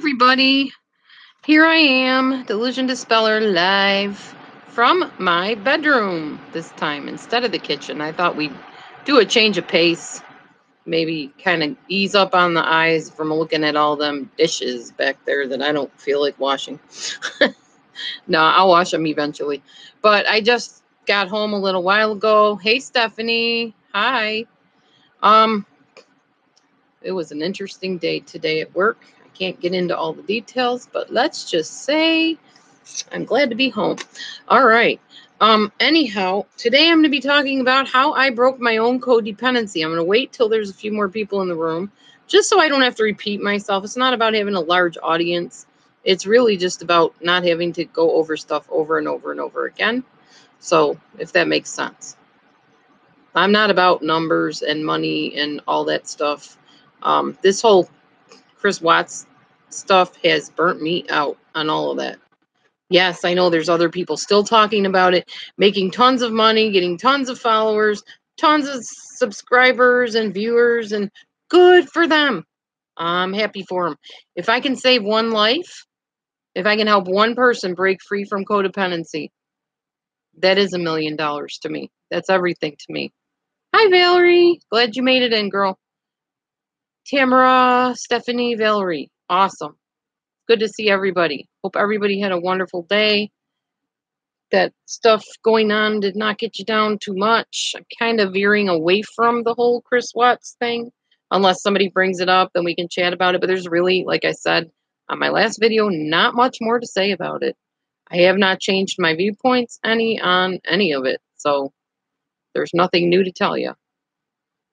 everybody. Here I am, DelusionDispeller, live from my bedroom this time instead of the kitchen. I thought we'd do a change of pace, maybe kind of ease up on the eyes from looking at all them dishes back there that I don't feel like washing. No, I'll wash them eventually. But I just got home a little while ago. Hey, Stephanie. Hi. It was an interesting day today at work. I can't get into all the details, but let's just say I'm glad to be home. All right. Anyhow, today I'm going to be talking about how I broke my own codependency. I'm going to wait till there's a few more people in the room, just so I don't have to repeat myself. It's not about having a large audience. It's really just about not having to go over stuff over and over and over again. So, if that makes sense. I'm not about numbers and money and all that stuff. This whole Chris Watts stuff has burnt me out on all of that. Yes, I know there's other people still talking about it, making tons of money, getting tons of followers, tons of subscribers and viewers, and good for them. I'm happy for them. If I can save one life, if I can help one person break free from codependency, that is $1 million to me. That's everything to me. Hi, Valerie. Glad you made it in, girl. Tamara, Stephanie, Valerie. Awesome. Good to see everybody. Hope everybody had a wonderful day. That stuff going on did not get you down too much. I'm kind of veering away from the whole Chris Watts thing. Unless somebody brings it up, then we can chat about it. But there's really, like I said on my last video, not much more to say about it. I have not changed my viewpoints on any of it. So there's nothing new to tell you.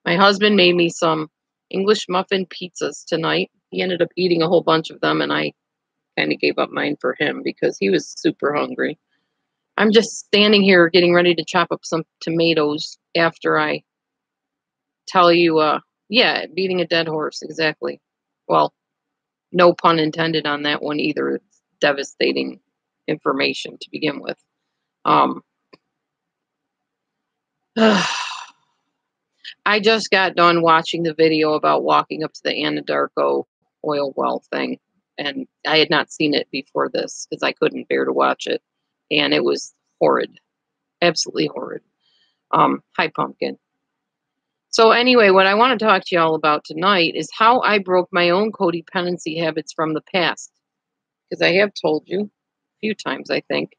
My husband made me some English muffin pizzas tonight. He ended up eating a whole bunch of them, and I kind of gave up mine for him because he was super hungry. I'm just standing here getting ready to chop up some tomatoes after I tell you, yeah, beating a dead horse, exactly. Well, no pun intended on that one either. It's devastating information to begin with. I just got done watching the video about walking up to the Anadarko oil well thing, and I had not seen it before this because I couldn't bear to watch it, and it was horrid, absolutely horrid. Hi, Pumpkin. So anyway, what I want to talk to you all about tonight is how I broke my own codependency habits from the past, because I have told you a few times, I think,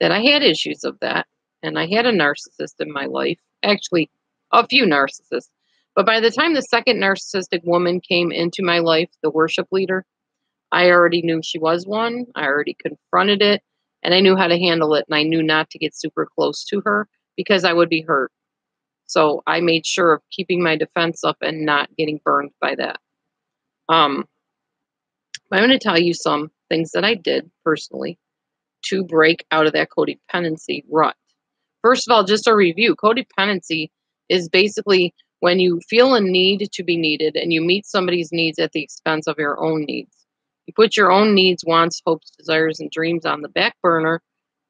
that I had issues of that, and I had a narcissist in my life, actually a few narcissists. But by the time the second narcissistic woman came into my life, the worship leader, I already knew she was one. I already confronted it, and I knew how to handle it, and I knew not to get super close to her because I would be hurt. So I made sure of keeping my defense up and not getting burned by that. I'm going to tell you some things that I did personally to break out of that codependency rut. First of all, just a review. Codependency is basically when you feel a need to be needed and you meet somebody's needs at the expense of your own needs. You put your own needs, wants, hopes, desires, and dreams on the back burner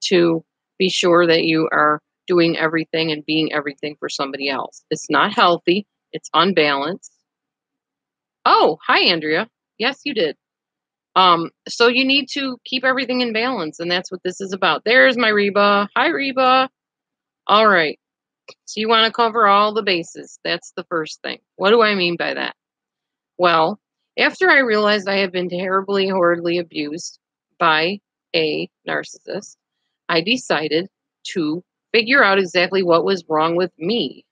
to be sure that you are doing everything and being everything for somebody else. It's not healthy. It's unbalanced. Oh, hi, Andrea. Yes, you did. So you need to keep everything in balance, and that's what this is about. There's my Reba. Hi, Reba. All right. So you want to cover all the bases. That's the first thing. What do I mean by that? Well, after I realized I had been terribly, horridly abused by a narcissist, I decided to figure out exactly what was wrong with me.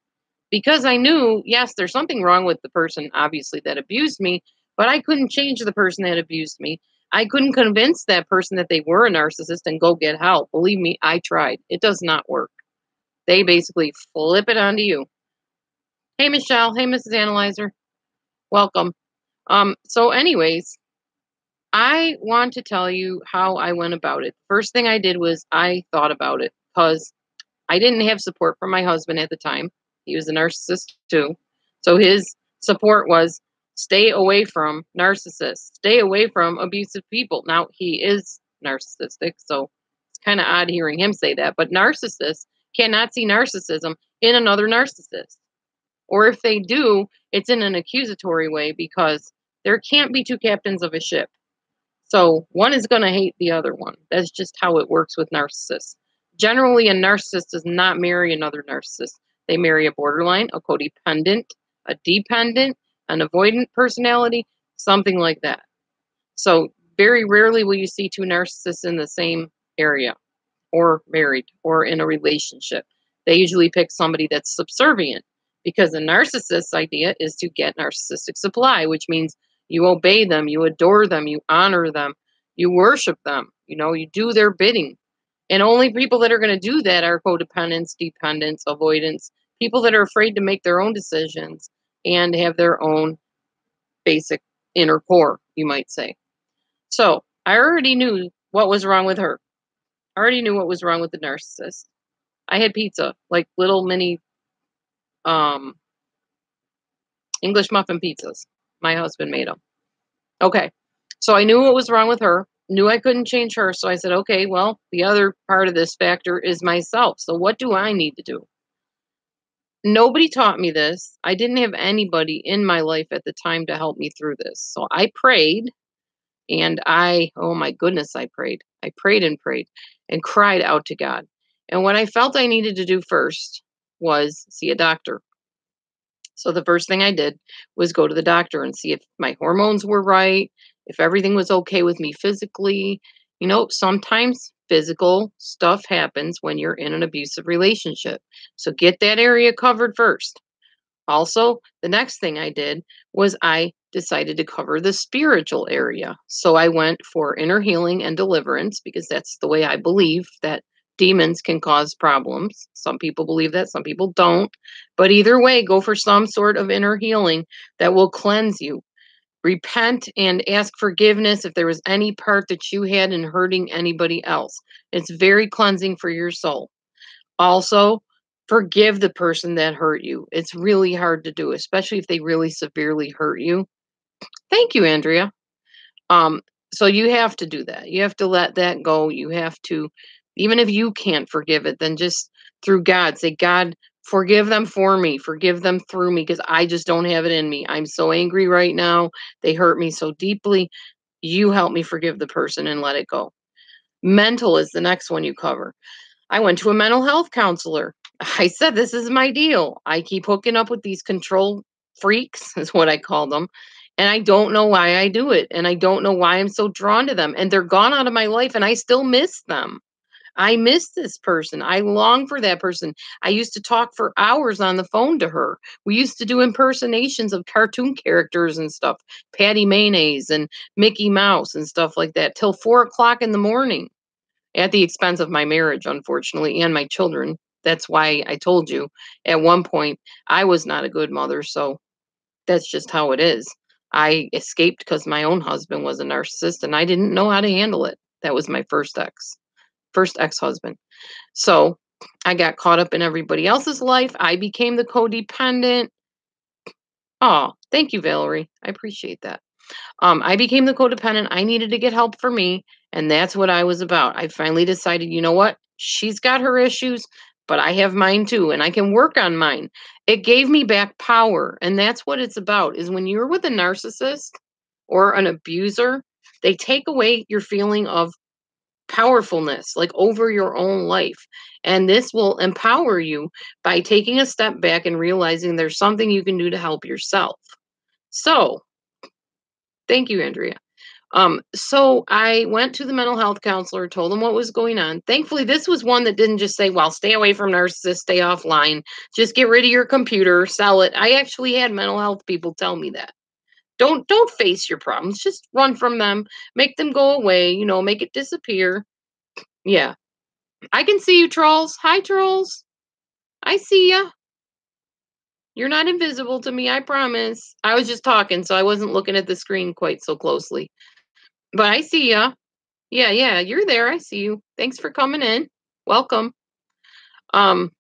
Because I knew, yes, there's something wrong with the person, obviously, that abused me, but I couldn't change the person that abused me. I couldn't convince that person that they were a narcissist and go get help. Believe me, I tried. It does not work. They basically flip it onto you. Hey, Michelle. Hey, Mrs. Analyzer. Welcome. So anyways, I want to tell you how I went about it. First thing I did was I thought about it because I didn't have support from my husband at the time. He was a narcissist too. So his support was stay away from narcissists, stay away from abusive people. Now, he is narcissistic, so it's kind of odd hearing him say that. But narcissists cannot see narcissism in another narcissist. Or if they do, it's in an accusatory way because there can't be two captains of a ship. So one is going to hate the other one. That's just how it works with narcissists. Generally, a narcissist does not marry another narcissist. They marry a borderline, a codependent, a dependent, an avoidant personality, something like that. So very rarely will you see two narcissists in the same area or married or in a relationship. They usually pick somebody that's subservient because the narcissist's idea is to get narcissistic supply, which means you obey them, you adore them, you honor them, you worship them, you do their bidding. And only people that are going to do that are codependents, dependents, avoidants, people that are afraid to make their own decisions and have their own basic inner core, you might say. So I already knew what was wrong with her. I already knew what was wrong with the narcissist. I had pizza, like little mini um, English muffin pizzas. My husband made them. Okay. So I knew what was wrong with her, knew I couldn't change her. So I said, okay, well, the other part of this factor is myself. So what do I need to do? Nobody taught me this. I didn't have anybody in my life at the time to help me through this. So I prayed and oh my goodness, I prayed. I prayed and cried out to God. And what I felt I needed to do first was see a doctor. So the first thing I did was go to the doctor and see if my hormones were right, if everything was okay with me physically. Sometimes physical stuff happens when you're in an abusive relationship. So get that area covered first. Also, the next thing I did was I decided to cover the spiritual area. So I went for inner healing and deliverance because that's the way I believe that demons can cause problems. Some people believe that, some people don't. But either way, go for some sort of inner healing that will cleanse you. Repent and ask forgiveness if there was any part that you had in hurting anybody else. It's very cleansing for your soul. Also, forgive the person that hurt you. It's really hard to do, especially if they really severely hurt you. Thank you, Andrea. Um, so you have to do that. You have to let that go. You have to, even if you can't forgive it, then just through God, say, God, forgive them for me, forgive them through me, because I just don't have it in me. I'm so angry right now. They hurt me so deeply. You help me forgive the person and let it go. Mental is the next one you cover. I went to a mental health counselor. I said, this is my deal. I keep hooking up with these control freaks, is what I call them. And I don't know why I do it. And I don't know why I'm so drawn to them. And they're gone out of my life and I still miss them. I miss this person. I long for that person. I used to talk for hours on the phone to her. We used to do impersonations of cartoon characters and stuff, Patty Mayonnaise and Mickey Mouse and stuff like that, till 4 o'clock in the morning at the expense of my marriage, unfortunately, and my children. That's why I told you at one point I was not a good mother. So that's just how it is. I escaped because my own husband was a narcissist and I didn't know how to handle it. That was my first ex-husband. So I got caught up in everybody else's life. I became the codependent. Oh, thank you, Valerie. I appreciate that. I became the codependent. I needed to get help for me. And that's what I was about. I finally decided, you know what? She's got her issues, but I have mine too. And I can work on mine. It gave me back power. And that's what it's about is when you're with a narcissist or an abuser, they take away your feeling of powerfulness, like over your own life. And this will empower you by taking a step back and realizing there's something you can do to help yourself. So, thank you, Andrea. So I went to the mental health counselor, told him what was going on. Thankfully, this was one that didn't just say, well, stay away from narcissists, stay offline, just get rid of your computer, sell it. I actually had mental health people tell me that. Don't face your problems, just run from them, make them go away, make it disappear. Yeah. I can see you, trolls. Hi, trolls. I see ya. You're not invisible to me, I promise. I was just talking, so I wasn't looking at the screen quite so closely. But I see ya. Yeah, you're there. I see you. Thanks for coming in. Welcome. Um,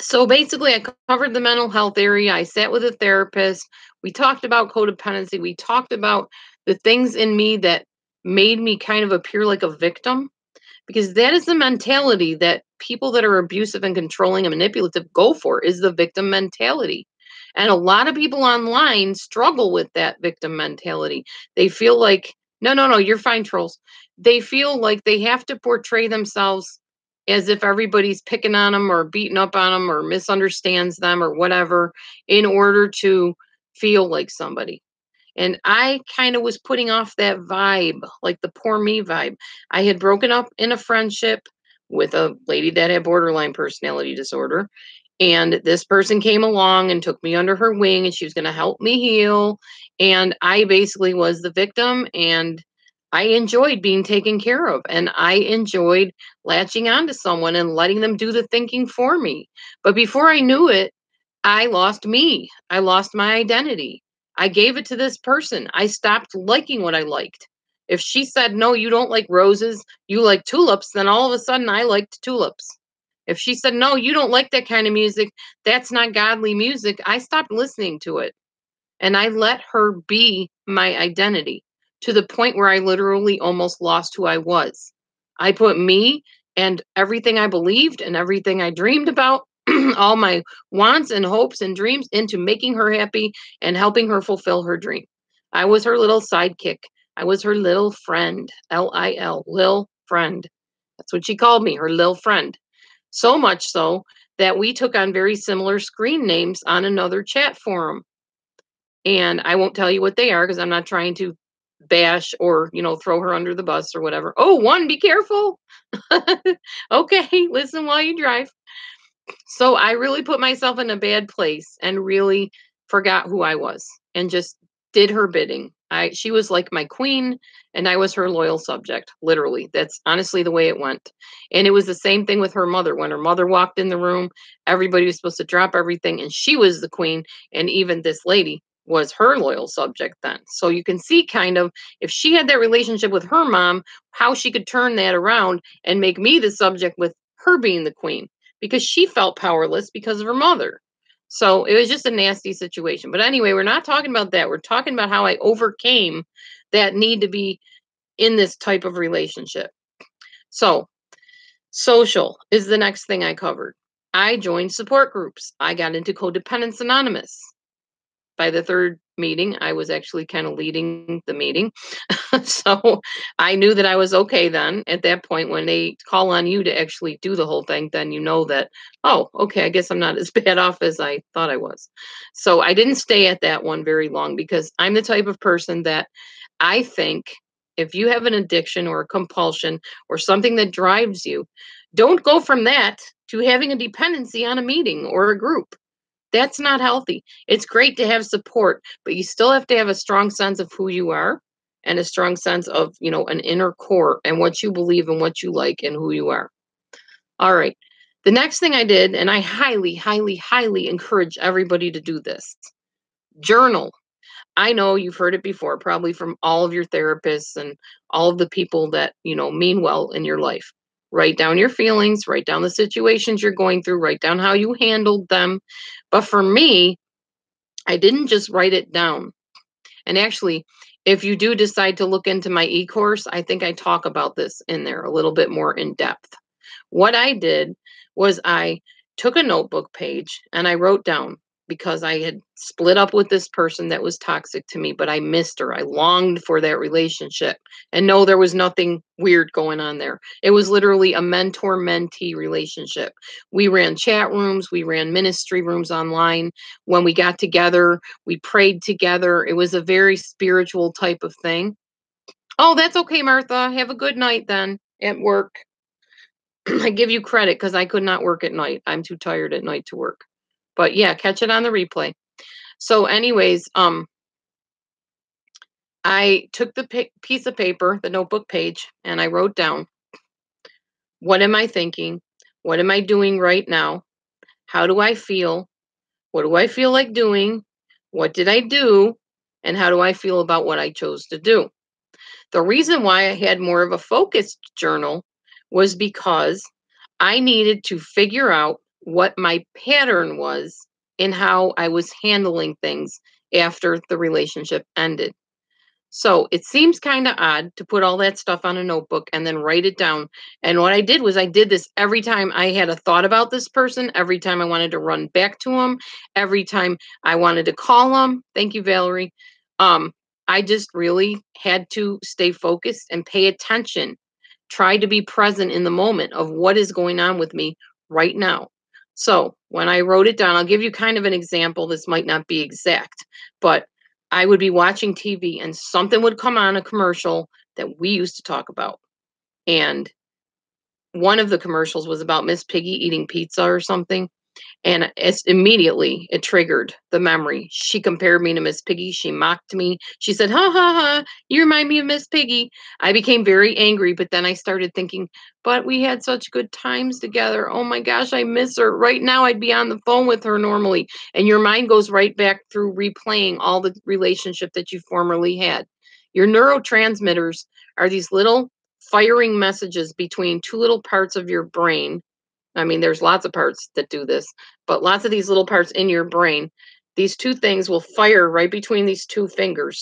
so basically I covered the mental health area. I sat with a therapist. We talked about codependency. We talked about the things in me that made me kind of appear like a victim, because that is the mentality that people that are abusive and controlling and manipulative go for, is the victim mentality. And a lot of people online struggle with that victim mentality. They feel like No, no, no, you're fine, trolls. They feel like they have to portray themselves as if everybody's picking on them or beating up on them or misunderstands them or whatever in order to feel like somebody. And I kind of was putting off that vibe, like the poor me vibe. I had broken up in a friendship with a lady that had borderline personality disorder. And this person came along and took me under her wing, and she was going to help me heal. And I basically was the victim. And I enjoyed being taken care of. And I enjoyed latching onto someone and letting them do the thinking for me. But before I knew it, I lost me. I lost my identity. I gave it to this person. I stopped liking what I liked. If she said, no, you don't like roses, you like tulips, then all of a sudden I liked tulips. If she said, no, you don't like that kind of music, that's not godly music, I stopped listening to it. And I let her be my identity to the point where I literally almost lost who I was. I put me and everything I believed and everything I dreamed about, all my wants and hopes and dreams, into making her happy and helping her fulfill her dream. I was her little sidekick. I was her little friend, Lil, lil friend. That's what she called me, her lil friend. So much so that we took on very similar screen names on another chat forum. And I won't tell you what they are because I'm not trying to bash or, throw her under the bus or whatever. Oh, one, be careful. Okay, listen while you drive. So I really put myself in a bad place and really forgot who I was and just did her bidding. She was like my queen and I was her loyal subject, literally. That's honestly the way it went. And it was the same thing with her mother. When her mother walked in the room, everybody was supposed to drop everything and she was the queen, and even this lady was her loyal subject then. So you can see kind of, if she had that relationship with her mom, how she could turn that around and make me the subject with her being the queen, because she felt powerless because of her mother. So it was just a nasty situation. But anyway, we're not talking about that. We're talking about how I overcame that need to be in this type of relationship. So, social is the next thing I covered. I joined support groups. I got into Codependence Anonymous. By the third meeting, I was actually kind of leading the meeting. So I knew that I was okay then. At that point, when they call on you to actually do the whole thing, then you know that, oh, okay, I guess I'm not as bad off as I thought I was. So I didn't stay at that one very long because I'm the type of person that I think if you have an addiction or a compulsion or something that drives you, don't go from that to having a dependency on a meeting or a group. That's not healthy. It's great to have support, but you still have to have a strong sense of who you are and a strong sense of, an inner core and what you believe and what you like and who you are. All right. The next thing I did, and I highly, highly, highly encourage everybody to do this: journal. I know you've heard it before, probably from all of your therapists and all of the people that, mean well in your life. Write down your feelings, write down the situations you're going through, write down how you handled them. But for me, I didn't just write it down. And actually, if you do decide to look into my e-course, I think I talk about this in there a little bit more in depth. What I did was I took a notebook page and I wrote down, because I had split up with this person that was toxic to me, but I missed her. I longed for that relationship. And no, there was nothing weird going on there. It was literally a mentor-mentee relationship. We ran chat rooms, we ran ministry rooms online. When we got together, we prayed together. It was a very spiritual type of thing. Oh, that's okay, Martha. Have a good night then at work. I give you credit because I could not work at night. I'm too tired at night to work. But yeah, catch it on the replay. So anyways, I took the piece of paper, the notebook page, and I wrote down, what am I thinking? What am I doing right now? How do I feel? What do I feel like doing? What did I do? And how do I feel about what I chose to do? The reason why I had more of a focused journal was because I needed to figure out what my pattern was in how I was handling things after the relationship ended. So it seems kind of odd to put all that stuff on a notebook and then write it down. And what I did was I did this every time I had a thought about this person, every time I wanted to run back to him, every time I wanted to call him. Thank you, Valerie. I just really had to stay focused and pay attention. Try to be present in the moment of what is going on with me right now. So when I wrote it down, I'll give you kind of an example. This might not be exact, but I would be watching TV and something would come on, a commercial that we used to talk about. And one of the commercials was about Miss Piggy eating pizza or something. And it's immediately it triggered the memory. She compared me to Miss Piggy. She mocked me. She said, "Ha ha ha, you remind me of Miss Piggy." I became very angry, but then I started thinking, but we had such good times together. Oh my gosh, I miss her. Right now, I'd be on the phone with her normally. And your mind goes right back through replaying all the relationship that you formerly had. Your neurotransmitters are these little firing messages between two little parts of your brain. I mean, there's lots of parts that do this, but lots of these little parts in your brain, these two things will fire right between these two fingers.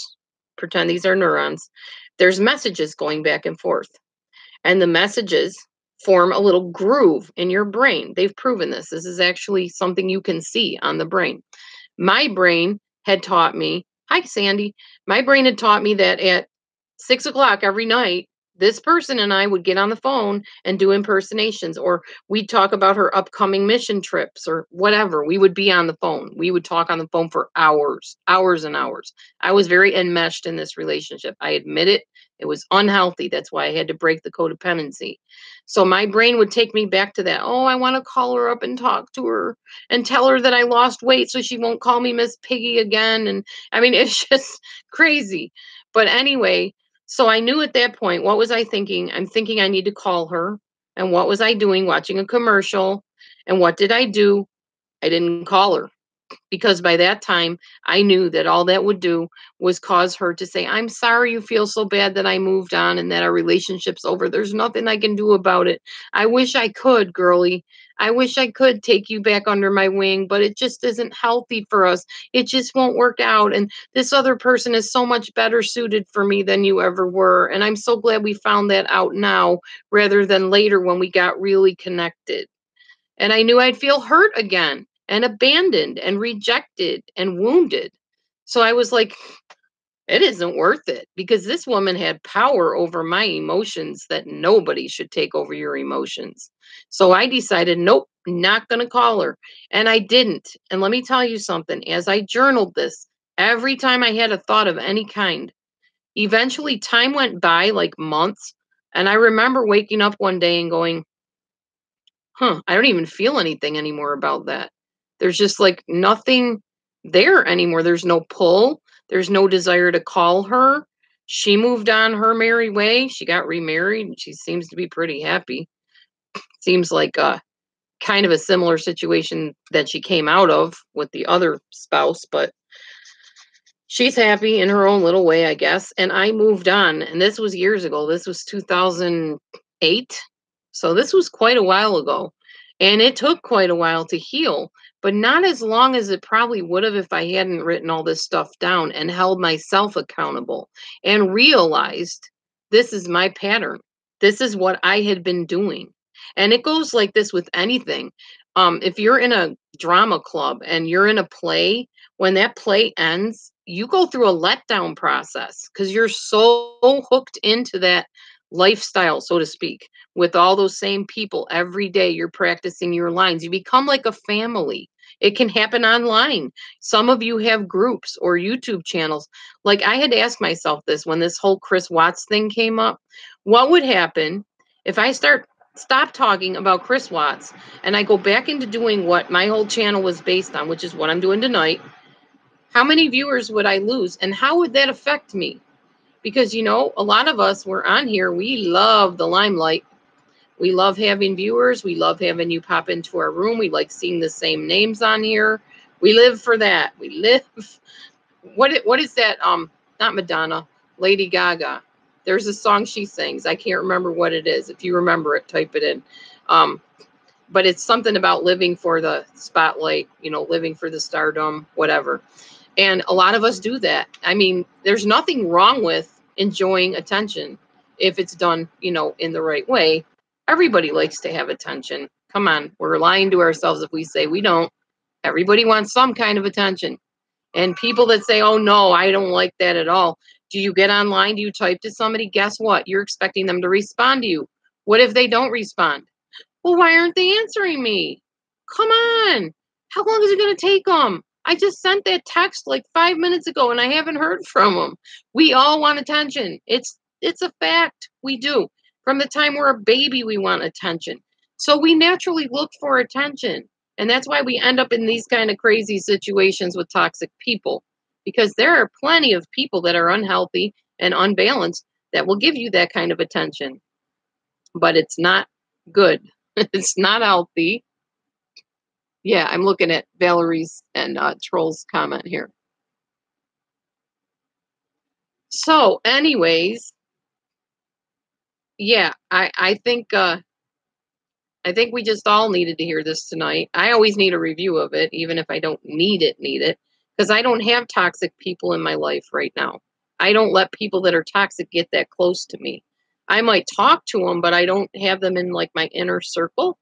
Pretend these are neurons. There's messages going back and forth, and the messages form a little groove in your brain. They've proven this. This is actually something you can see on the brain. My brain had taught me, hi, Sandy. My brain had taught me that at 6 o'clock every night, this person and I would get on the phone and do impersonations, or we'd talk about her upcoming mission trips or whatever. We would be on the phone. We would talk on the phone for hours, hours and hours. I was very enmeshed in this relationship. I admit it. It was unhealthy. That's why I had to break the codependency. So my brain would take me back to that. Oh, I want to call her up and talk to her and tell her that I lost weight so she won't call me Miss Piggy again. And I mean, it's just crazy. But anyway, so I knew at that point, what was I thinking? I'm thinking I need to call her. And what was I doing? Watching a commercial. And what did I do? I didn't call her, because by that time I knew that all that would do was cause her to say, "I'm sorry you feel so bad that I moved on and that our relationship's over. There's nothing I can do about it. I wish I could, girlie. I wish I could take you back under my wing, but it just isn't healthy for us. It just won't work out. And this other person is so much better suited for me than you ever were. And I'm so glad we found that out now rather than later when we got really connected." And I knew I'd feel hurt again and abandoned and rejected and wounded. So I was like, it isn't worth it, because this woman had power over my emotions that nobody should take over your emotions. So I decided, nope, not going to call her. And I didn't. And let me tell you something, as I journaled this, every time I had a thought of any kind, eventually time went by like months. And I remember waking up one day and going, I don't even feel anything anymore about that. There's just like nothing there anymore. There's no pull. There's no desire to call her. She moved on her merry way. She got remarried and she seems to be pretty happy. Seems like kind of a similar situation that she came out of with the other spouse, but she's happy in her own little way, I guess. And I moved on. And this was years ago. This was 2008. So this was quite a while ago. And it took quite a while to heal, but not as long as it probably would have if I hadn't written all this stuff down and held myself accountable and realized this is my pattern. This is what I had been doing. And it goes like this with anything. If you're in a drama club and you're in a play, when that play ends, you go through a letdown process because you're so hooked into that lifestyle, so to speak, with all those same people every day. You're practicing your lines. You become like a family. It can happen online. Some of you have groups or YouTube channels. Like, I had to ask myself this when this whole Chris Watts thing came up. What would happen if I stop talking about Chris Watts and I go back into doing what my whole channel was based on, which is what I'm doing tonight? How many viewers would I lose? And how would that affect me? Because, you know, a lot of us, we're on here, we love the limelight. We love having viewers. We love having you pop into our room. We like seeing the same names on here. We live for that. We live. What is that? Not Madonna, Lady Gaga. There's a song she sings. I can't remember what it is. If you remember it, type it in. But it's something about living for the spotlight, you know, living for the stardom, whatever. And a lot of us do that. I mean, there's nothing wrong with enjoying attention if it's done, you know, in the right way. Everybody likes to have attention. Come on, we're lying to ourselves if we say we don't. Everybody wants some kind of attention. And people that say, oh, no, I don't like that at all. Do you get online? Do you type to somebody? Guess what? You're expecting them to respond to you. What if they don't respond? Well, why aren't they answering me? Come on. How long is it going to take them? I just sent that text like 5 minutes ago and I haven't heard from them. We all want attention. It's a fact. We do. From the time we're a baby, we want attention. So we naturally look for attention. And that's why we end up in these kind of crazy situations with toxic people, because there are plenty of people that are unhealthy and unbalanced that will give you that kind of attention. But it's not good. It's not healthy. Yeah, I'm looking at Valerie's and Troll's comment here. So, anyways, yeah, I think we just all needed to hear this tonight. I always need a review of it, even if I don't need it, because I don't have toxic people in my life right now. I don't let people that are toxic get that close to me. I might talk to them, but I don't have them in like my inner circle.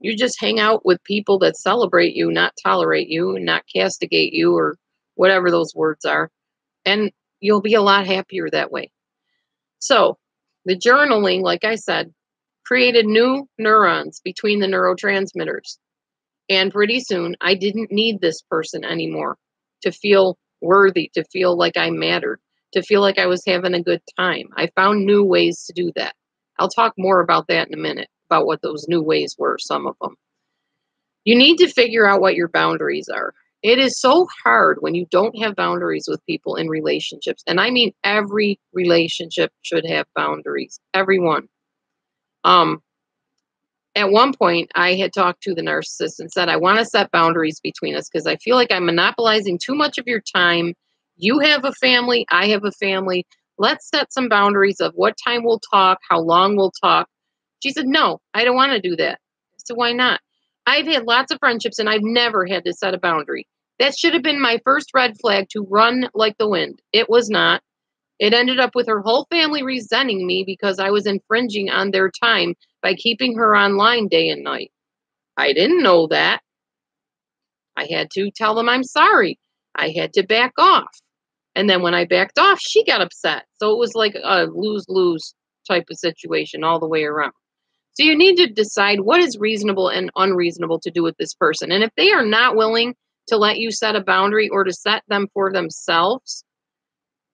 You just hang out with people that celebrate you, not tolerate you, and not castigate you, or whatever those words are. And you'll be a lot happier that way. So the journaling, like I said, created new neurons between the neurotransmitters. And pretty soon, I didn't need this person anymore to feel worthy, to feel like I mattered, to feel like I was having a good time. I found new ways to do that. I'll talk more about that in a minute, about what those new ways were, some of them. You need to figure out what your boundaries are. It is so hard when you don't have boundaries with people in relationships. And I mean, every relationship should have boundaries. Everyone. At one point, I had talked to the narcissist and said, I want to set boundaries between us because I feel like I'm monopolizing too much of your time. You have a family. I have a family. Let's set some boundaries of what time we'll talk, how long we'll talk. She said, no, I don't want to do that. So why not? I've had lots of friendships and I've never had to set a boundary. That should have been my first red flag to run like the wind. It was not. It ended up with her whole family resenting me because I was infringing on their time by keeping her online day and night. I didn't know that. I had to tell them I'm sorry. I had to back off. And then when I backed off, she got upset. So it was like a lose-lose type of situation all the way around. So you need to decide what is reasonable and unreasonable to do with this person. And if they are not willing to let you set a boundary or to set them for themselves,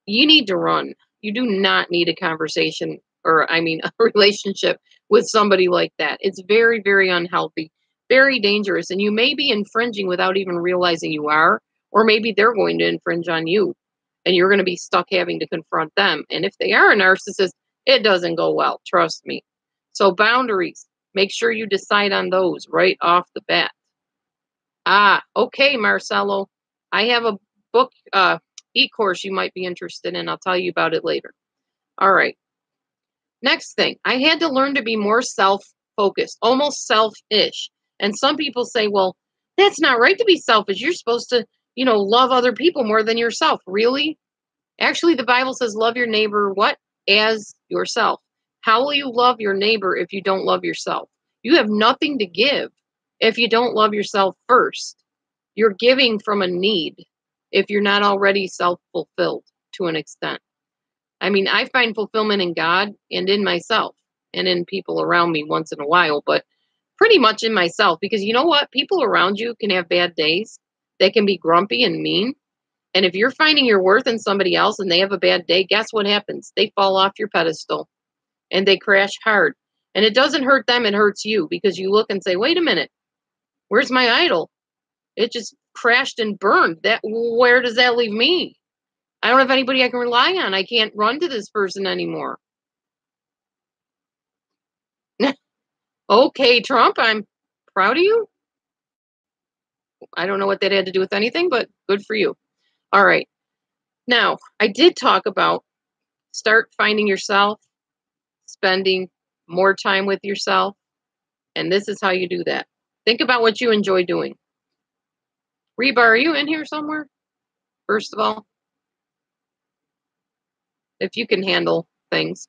you need to run. You do not need a conversation or, a relationship with somebody like that. It's very, very unhealthy, very dangerous. And you may be infringing without even realizing you are, or maybe they're going to infringe on you and you're going to be stuck having to confront them. And if they are a narcissist, it doesn't go well. Trust me. So boundaries, make sure you decide on those right off the bat. Okay, Marcelo. I have a book, ecourse you might be interested in. I'll tell you about it later. All right. Next thing, I had to learn to be more self-focused, almost selfish. And some people say, well, that's not right to be selfish. You're supposed to, love other people more than yourself. Really? Actually, the Bible says love your neighbor, what? As yourself. How will you love your neighbor if you don't love yourself? You have nothing to give if you don't love yourself first. You're giving from a need if you're not already self-fulfilled to an extent. I find fulfillment in God and in myself and in people around me once in a while, but pretty much in myself, because you know what? People around you can have bad days. They can be grumpy and mean. And if you're finding your worth in somebody else and they have a bad day, guess what happens? They fall off your pedestal and they crash hard. And it doesn't hurt them, it hurts you, because you look and say, wait a minute, where's my idol? It just crashed and burned. Where does that leave me? I don't have anybody I can rely on. I can't run to this person anymore. Okay, Trump, I'm proud of you. I don't know what that had to do with anything, but good for you. All right. Now, I did talk about start finding yourself, spending more time with yourself. And this is how you do that. Think about what you enjoy doing. Reba, are you in here somewhere? First of all, if you can handle things.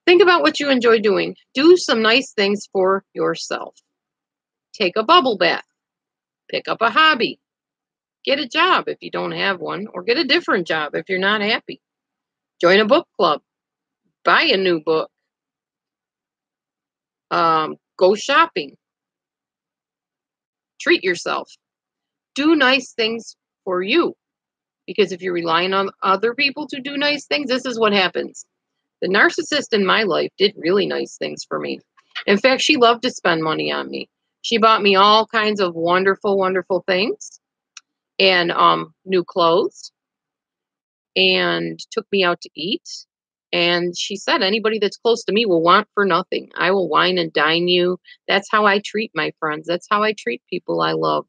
Think about what you enjoy doing. Do some nice things for yourself. Take a bubble bath. Pick up a hobby. Get a job if you don't have one, or get a different job if you're not happy. Join a book club. Buy a new book. Go shopping. Treat yourself. Do nice things for you. Because if you're relying on other people to do nice things, this is what happens. The narcissist in my life did really nice things for me. In fact, she loved to spend money on me. She bought me all kinds of wonderful, wonderful things, and new clothes, and took me out to eat. And she said, anybody that's close to me will want for nothing. I will wine and dine you. That's how I treat my friends. That's how I treat people I love.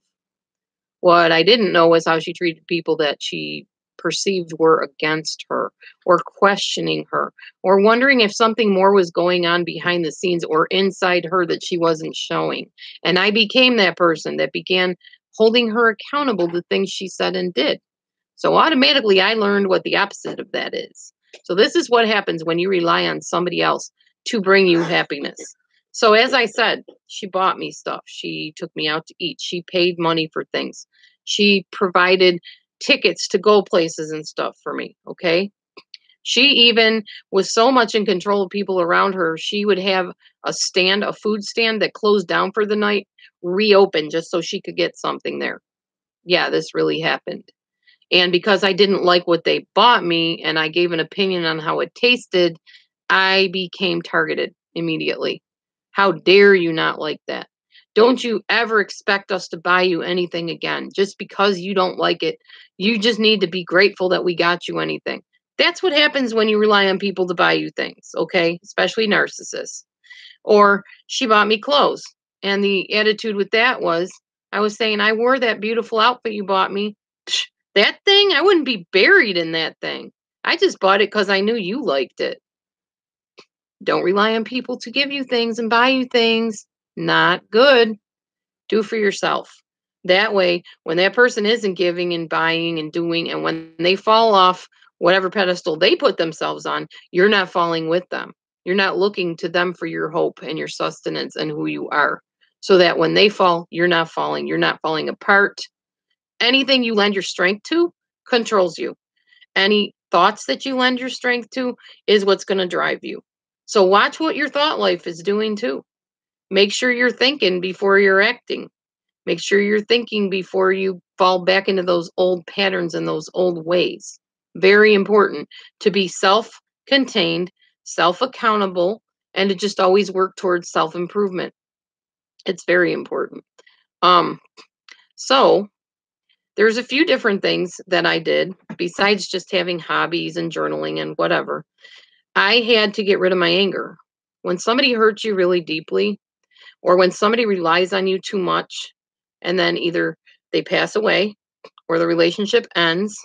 What I didn't know was how she treated people that she perceived were against her, or questioning her, or wondering if something more was going on behind the scenes or inside her that she wasn't showing. And I became that person that began holding her accountable to things she said and did. So automatically, I learned what the opposite of that is. So this is what happens when you rely on somebody else to bring you happiness. So as I said, she bought me stuff. She took me out to eat. She paid money for things. She provided tickets to go places and stuff for me. Okay. She even was so much in control of people around her. She would have a food stand that closed down for the night, reopen just so she could get something there. Yeah, this really happened. And because I didn't like what they bought me and I gave an opinion on how it tasted, I became targeted immediately. How dare you not like that? Don't you ever expect us to buy you anything again just because you don't like it. You just need to be grateful that we got you anything. That's what happens when you rely on people to buy you things, okay? Especially narcissists. Or she bought me clothes. And the attitude with that was, I was saying, I wore that beautiful outfit you bought me. Psh, that thing, I wouldn't be buried in that thing. I just bought it because I knew you liked it. Don't rely on people to give you things and buy you things. Not good. Do for yourself. That way, when that person isn't giving and buying and doing, and when they fall off whatever pedestal they put themselves on, you're not falling with them. You're not looking to them for your hope and your sustenance and who you are. So that when they fall, you're not falling. You're not falling apart. Anything you lend your strength to controls you. Any thoughts that you lend your strength to is what's going to drive you. So watch what your thought life is doing too. Make sure you're thinking before you're acting. Make sure you're thinking before you fall back into those old patterns and those old ways. Very important to be self-contained, self-accountable, and to just always work towards self-improvement. It's very important. So there's a few different things that I did besides just having hobbies and journaling and whatever. I had to get rid of my anger. When somebody hurts you really deeply, or when somebody relies on you too much, and then either they pass away or the relationship ends.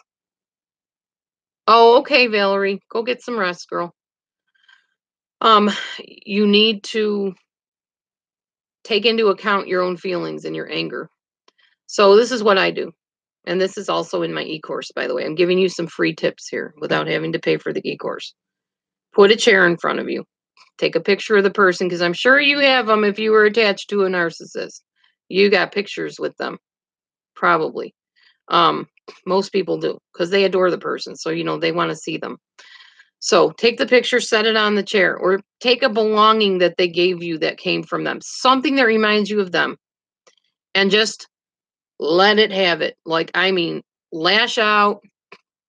Oh, okay, Valerie, go get some rest, girl. You need to take into account your own feelings and your anger. So this is what I do. And this is also in my e-course, by the way. I'm giving you some free tips here without having to pay for the e-course. Put a chair in front of you. Take a picture of the person, because I'm sure you have them if you were attached to a narcissist. You got pictures with them, probably. Most people do, because they adore the person. So, they want to see them. So take the picture, set it on the chair, or take a belonging that they gave you that came from them, something that reminds you of them, and just let it have it. Lash out,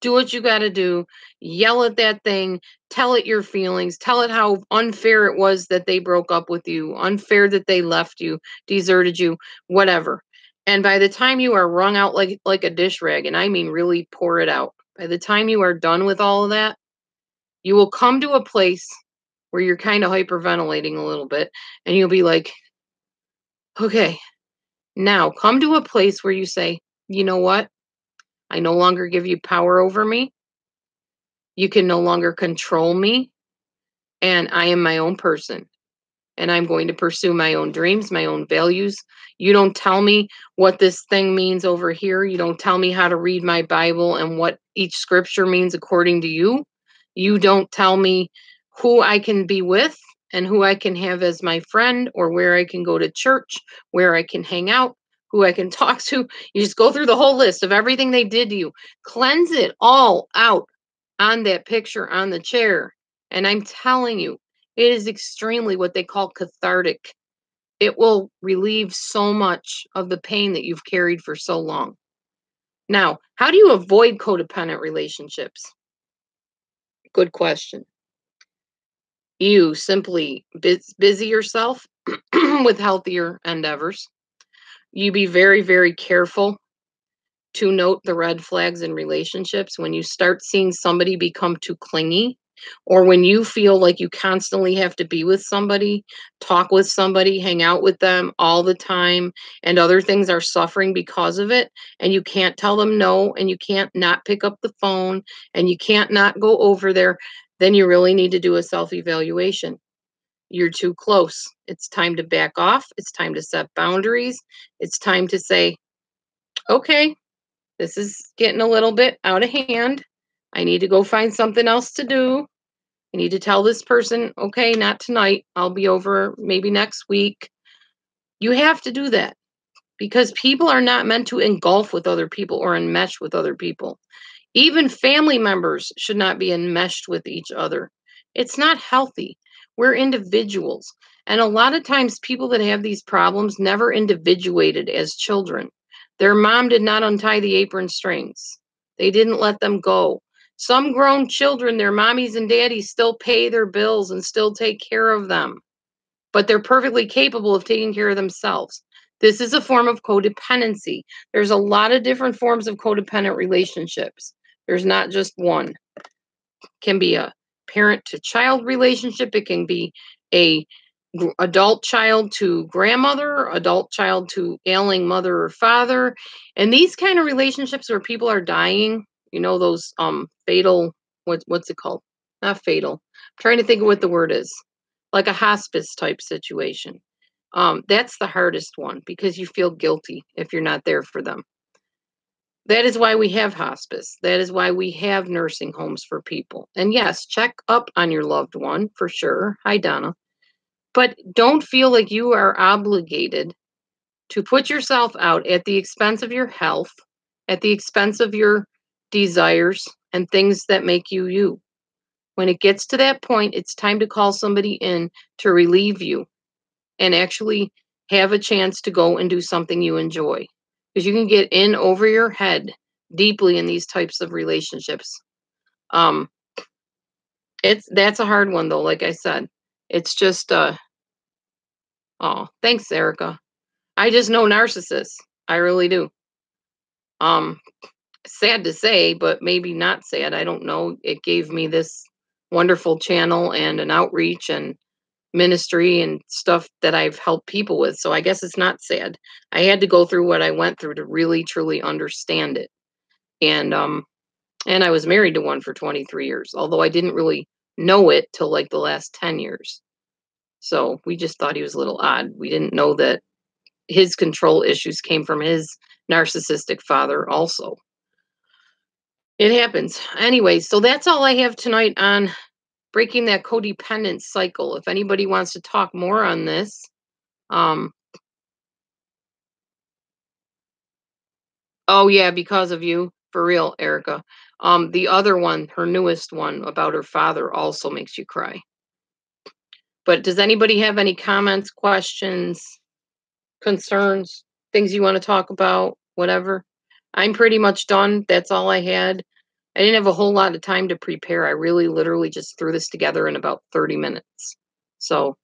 do what you got to do, yell at that thing, tell it your feelings, tell it how unfair it was that they broke up with you, unfair that they left you, deserted you, whatever. And by the time you are wrung out like a dish rag, and I mean really pour it out, by the time you are done with all of that, you will come to a place where you're kind of hyperventilating a little bit, and you'll be like, okay, now come to a place where you say, you know what? I no longer give you power over me. You can no longer control me. And I am my own person. And I'm going to pursue my own dreams, my own values. You don't tell me what this thing means over here. You don't tell me how to read my Bible and what each scripture means according to you. You don't tell me who I can be with and who I can have as my friend, or where I can go to church, where I can hang out, who I can talk to. You just go through the whole list of everything they did to you. Cleanse it all out on that picture on the chair. And I'm telling you, it is extremely what they call cathartic. It will relieve so much of the pain that you've carried for so long. Now, how do you avoid codependent relationships? Good question. You simply busy yourself with healthier endeavors. You be very, very careful to note the red flags in relationships when you start seeing somebody become too clingy, or when you feel like you constantly have to be with somebody, talk with somebody, hang out with them all the time, and other things are suffering because of it, and you can't tell them no, and you can't not pick up the phone, and you can't not go over there, then you really need to do a self-evaluation. You're too close. It's time to back off. It's time to set boundaries. It's time to say, okay, this is getting a little bit out of hand. I need to go find something else to do. I need to tell this person, okay, not tonight. I'll be over maybe next week. You have to do that because people are not meant to engulf with other people or enmesh with other people. Even family members should not be enmeshed with each other. It's not healthy. We're individuals. And a lot of times, people that have these problems never individuated as children. Their mom did not untie the apron strings, they didn't let them go. Some grown children, their mommies and daddies still pay their bills and still take care of them, but they're perfectly capable of taking care of themselves. This is a form of codependency. There's a lot of different forms of codependent relationships. There's not just one. It can be a parent to child relationship. It can be a adult child to grandmother, adult child to ailing mother or father. And these kind of relationships where people are dying, you know, those fatal, what's it called? Not fatal. I'm trying to think of what the word is. Like a hospice type situation. That's the hardest one because you feel guilty if you're not there for them. That is why we have hospice. That is why we have nursing homes for people. And yes, check up on your loved one for sure. Hi, Donna. But don't feel like you are obligated to put yourself out at the expense of your health, at the expense of your desires and things that make you you. When it gets to that point, it's time to call somebody in to relieve you and actually have a chance to go and do something you enjoy. Because you can get in over your head deeply in these types of relationships. Um, that's a hard one though, like I said. It's just oh, thanks, Erica. I just know narcissists. I really do. Um, Sad to say, but maybe not sad. I don't know. It gave me this wonderful channel and an outreach and ministry and stuff that I've helped people with. So I guess it's not sad. I had to go through what I went through to really truly understand it. And I was married to one for 23 years, although I didn't really know it till like the last 10 years. So we just thought he was a little odd. We didn't know that his control issues came from his narcissistic father also. It happens. Anyway, so that's all I have tonight on breaking that codependent cycle. If anybody wants to talk more on this, um, oh yeah, because of you, for real, Erica. The other one, her newest one about her father, also makes you cry. But does anybody have any comments, questions, concerns, things you want to talk about, whatever? I'm pretty much done. That's all I had. I didn't have a whole lot of time to prepare. I really literally just threw this together in about 30 minutes. So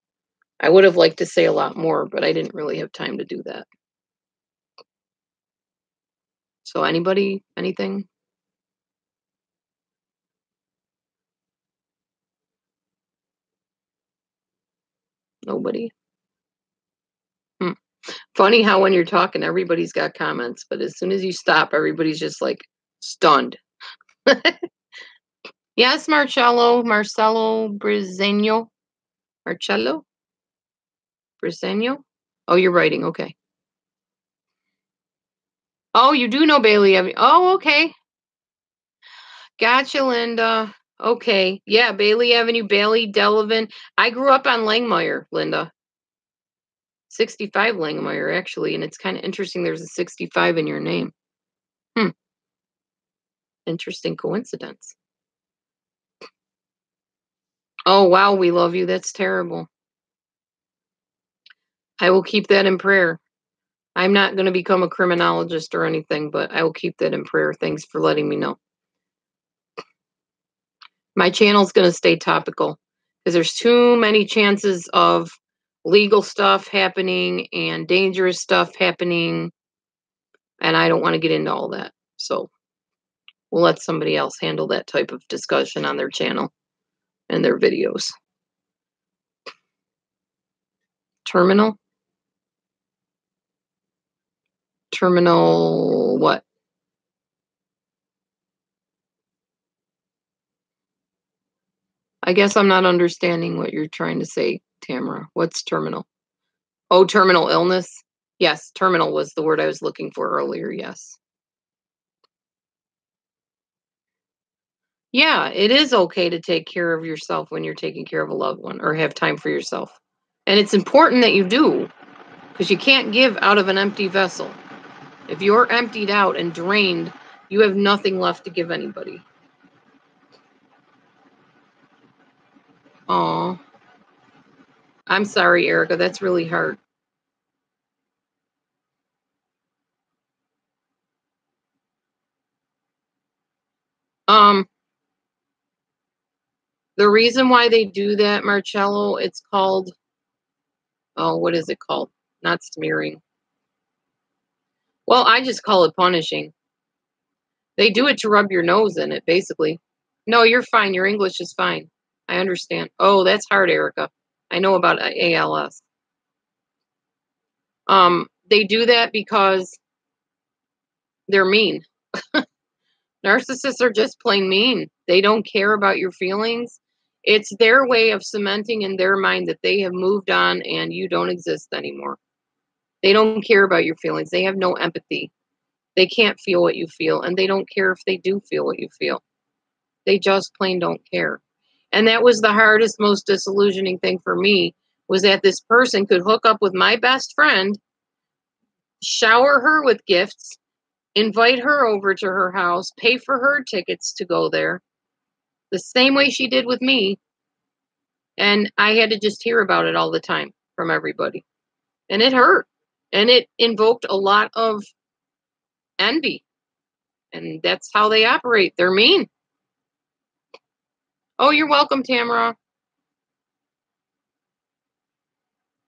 I would have liked to say a lot more, but I didn't really have time to do that. So anybody, anything? Nobody? Hmm. Funny how when you're talking, everybody's got comments, but as soon as you stop, everybody's just like stunned. Yes, Marcelo Briseño. Marcello Briseño? Oh, you're writing. Okay. Oh, you do know Bailey Avenue. Oh, okay. Gotcha, Linda. Okay. Yeah, Bailey Avenue, Bailey, Delavan. I grew up on Langmeyer, Linda. 65 Langemeyer, actually, and it's kind of interesting there's a 65 in your name. Interesting coincidence. Oh, wow, we love you. That's terrible. I will keep that in prayer. I'm not going to become a criminologist or anything, but I will keep that in prayer. Thanks for letting me know. My channel's going to stay topical because there's too many chances of legal stuff happening and dangerous stuff happening, and I don't want to get into all that. So we'll let somebody else handle that type of discussion on their channel and their videos. Terminal? Terminal what? I guess I'm not understanding what you're trying to say, Tamara. What's terminal? Oh, terminal illness? Yes, terminal was the word I was looking for earlier, yes. Yeah, it is okay to take care of yourself when you're taking care of a loved one or have time for yourself. And it's important that you do because you can't give out of an empty vessel. If you're emptied out and drained, you have nothing left to give anybody. Aw. I'm sorry, Erica. That's really hard. The reason why they do that, Marcello, it's called, oh, what is it called? Not smearing. Well, I just call it punishing. They do it to rub your nose in it, basically. No, you're fine. Your English is fine. I understand. Oh, that's hard, Erica. I know about ALS. They do that because they're mean. Narcissists are just plain mean. They don't care about your feelings. It's their way of cementing in their mind that they have moved on and you don't exist anymore. They don't care about your feelings. They have no empathy. They can't feel what you feel, and they don't care if they do feel what you feel. They just plain don't care. And that was the hardest, most disillusioning thing for me, was that this person could hook up with my best friend, shower her with gifts, invite her over to her house, pay for her tickets to go there, the same way she did with me. And I had to just hear about it all the time from everybody. And it hurt. And it invoked a lot of envy. And that's how they operate. They're mean. Oh, you're welcome, Tamara.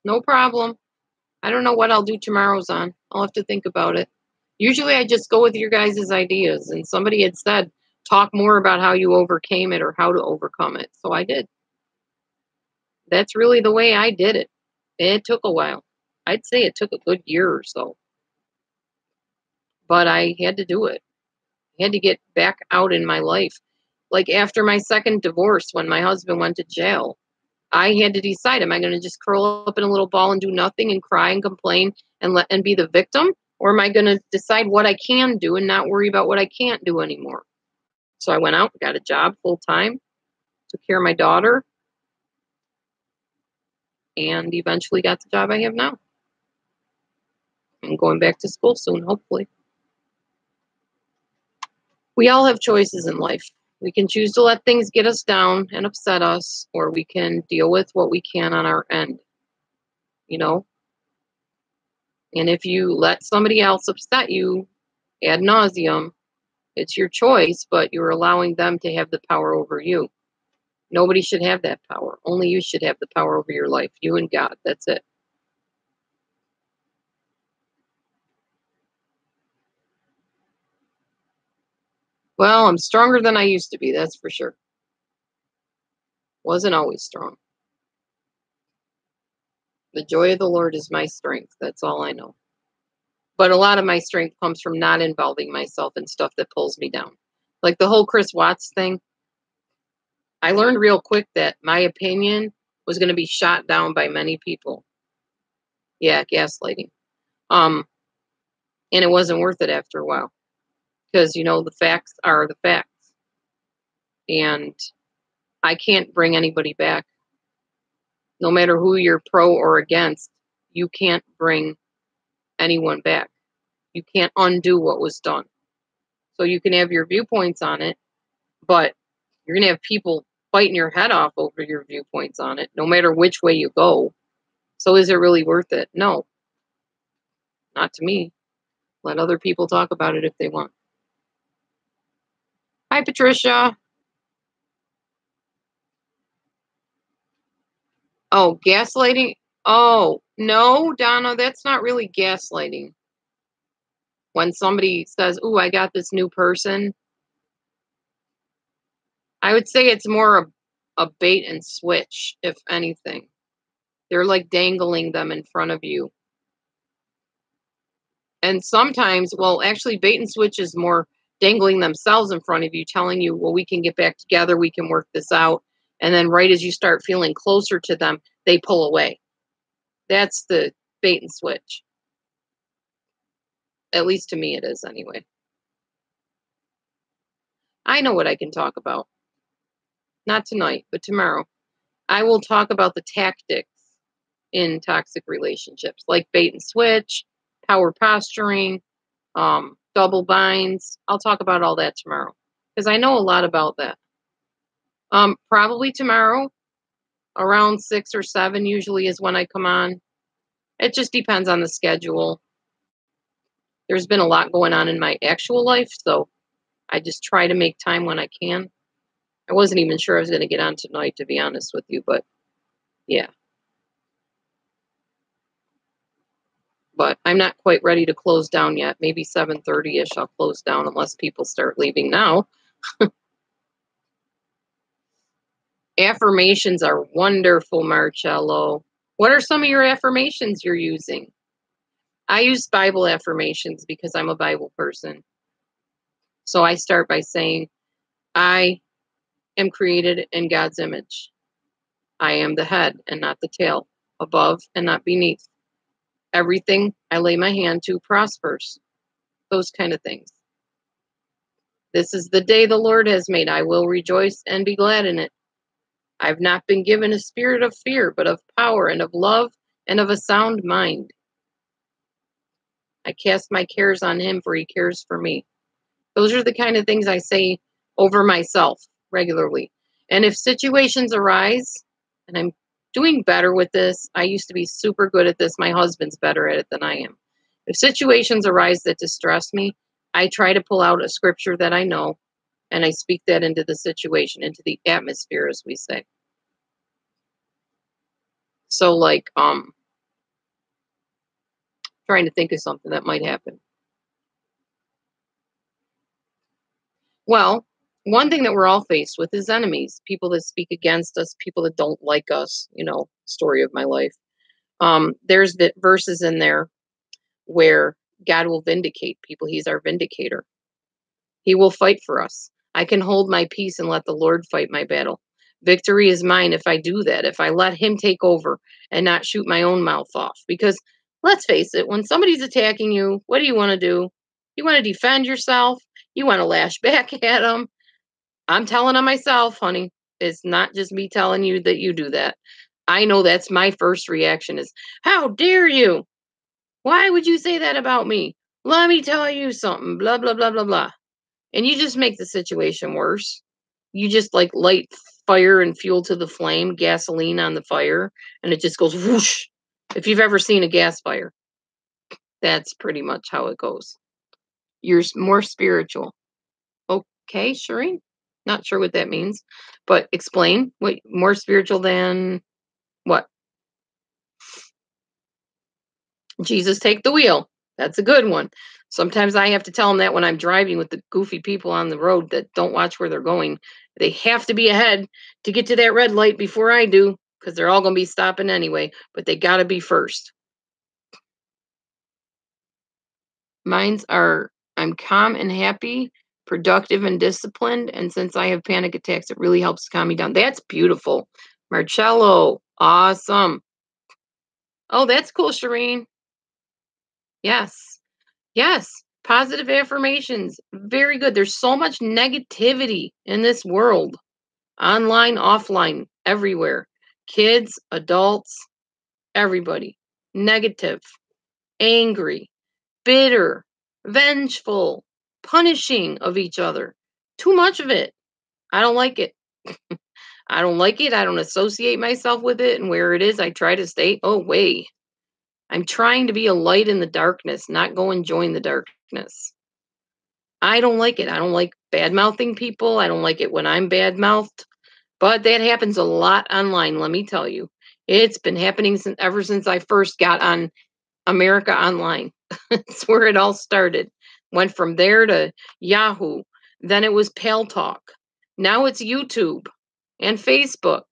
No problem. I don't know what I'll do tomorrow's on. I'll have to think about it. Usually I just go with your guys' ideas. And somebody had said, talk more about how you overcame it or how to overcome it. So I did. That's really the way I did it. It took a while. I'd say it took a good year or so. But I had to do it. I had to get back out in my life. Like after my second divorce, when my husband went to jail, I had to decide, am I going to just curl up in a little ball and do nothing and cry and complain and be the victim? Or am I going to decide what I can do and not worry about what I can't do anymore? So I went out, got a job full time, took care of my daughter, and eventually got the job I have now. I'm going back to school soon, hopefully. We all have choices in life. We can choose to let things get us down and upset us, or we can deal with what we can on our end, you know? And if you let somebody else upset you ad nauseum, it's your choice, but you're allowing them to have the power over you. Nobody should have that power. Only you should have the power over your life. You and God. That's it. Well, I'm stronger than I used to be. That's for sure. Wasn't always strong. The joy of the Lord is my strength. That's all I know. But a lot of my strength comes from not involving myself in stuff that pulls me down. Like the whole Chris Watts thing. I learned real quick that my opinion was going to be shot down by many people. Yeah, gaslighting. And it wasn't worth it after a while. Because, you know, the facts are the facts. And I can't bring anybody back. No matter who you're pro or against, you can't bring anyone back. You can't undo what was done. So you can have your viewpoints on it, but you're going to have people fighting your head off over your viewpoints on it, no matter which way you go. So is it really worth it? No, not to me. Let other people talk about it if they want. Hi, Patricia. Oh, gaslighting? Oh, no, Donna, that's not really gaslighting. When somebody says, "Ooh, I got this new person," I would say it's more a bait and switch, if anything. They're like dangling them in front of you. And sometimes, well, actually, bait and switch is more dangling themselves in front of you, telling you, well, we can get back together, we can work this out. And then, right as you start feeling closer to them, they pull away. That's the bait and switch. At least to me, it is anyway. I know what I can talk about. Not tonight, but tomorrow. I will talk about the tactics in toxic relationships, like bait and switch, power posturing, double binds. I'll talk about all that tomorrow because I know a lot about that. Probably tomorrow around 6 or 7 usually is when I come on. It just depends on the schedule. There's been a lot going on in my actual life, so I just try to make time when I can. I wasn't even sure I was going to get on tonight, to be honest with you, but yeah. But I'm not quite ready to close down yet. Maybe 7:30-ish I'll close down unless people start leaving now. Affirmations are wonderful, Marcello. What are some of your affirmations you're using? I use Bible affirmations because I'm a Bible person. So I start by saying, I am created in God's image. I am the head and not the tail, above and not beneath. Everything I lay my hand to prospers. Those kind of things. This is the day the Lord has made. I will rejoice and be glad in it. I've not been given a spirit of fear, but of power and of love and of a sound mind. I cast my cares on him, for he cares for me. Those are the kind of things I say over myself regularly. And if situations arise, and I'm doing better with this, I used to be super good at this. My husband's better at it than I am. If situations arise that distress me, I try to pull out a scripture that I know, and I speak that into the situation, into the atmosphere, as we say. So, like, trying to think of something that might happen. Well, one thing that we're all faced with is enemies, people that speak against us, people that don't like us, story of my life. There's verses in there where God will vindicate people. He's our vindicator. He will fight for us. I can hold my peace and let the Lord fight my battle. Victory is mine if I do that, if I let him take over and not shoot my own mouth off. Because let's face it, when somebody's attacking you, what do you want to do? You want to defend yourself. You want to lash back at them. I'm telling on myself, honey. It's not just me telling you that you do that. I know that's my first reaction is, how dare you? Why would you say that about me? Let me tell you something, blah, blah, blah, blah, blah. And you just make the situation worse. You just like light fire and fuel to the flame, gasoline on the fire, and it just goes whoosh. If you've ever seen a gas fire, that's pretty much how it goes. You're more spiritual. Okay, Shireen? Not sure what that means, but explain. What more spiritual than what? Jesus take the wheel. That's a good one. Sometimes I have to tell them that when I'm driving with the goofy people on the road that don't watch where they're going. They have to be ahead to get to that red light before I do, because they're all going to be stopping anyway, but they got to be first. Mine's are, I'm calm and happy, productive and disciplined, and since I have panic attacks, it really helps calm me down. That's beautiful. Marcello, awesome. Oh, that's cool, Shireen. Yes. Yes. Positive affirmations. Very good. There's so much negativity in this world. Online, offline, everywhere. Kids, adults, everybody. negative, angry, bitter, vengeful, punishing of each other. Too much of it. I don't like it. I don't like it. I don't associate myself with it. And where it is, I try to stay away. I'm trying to be a light in the darkness, not go and join the darkness. I don't like it. I don't like bad mouthing people. I don't like it when I'm bad mouthed. But that happens a lot online, let me tell you. It's been happening ever since I first got on America Online. It's where it all started. Went from there to Yahoo. Then it was Pale Talk. Now it's YouTube and Facebook.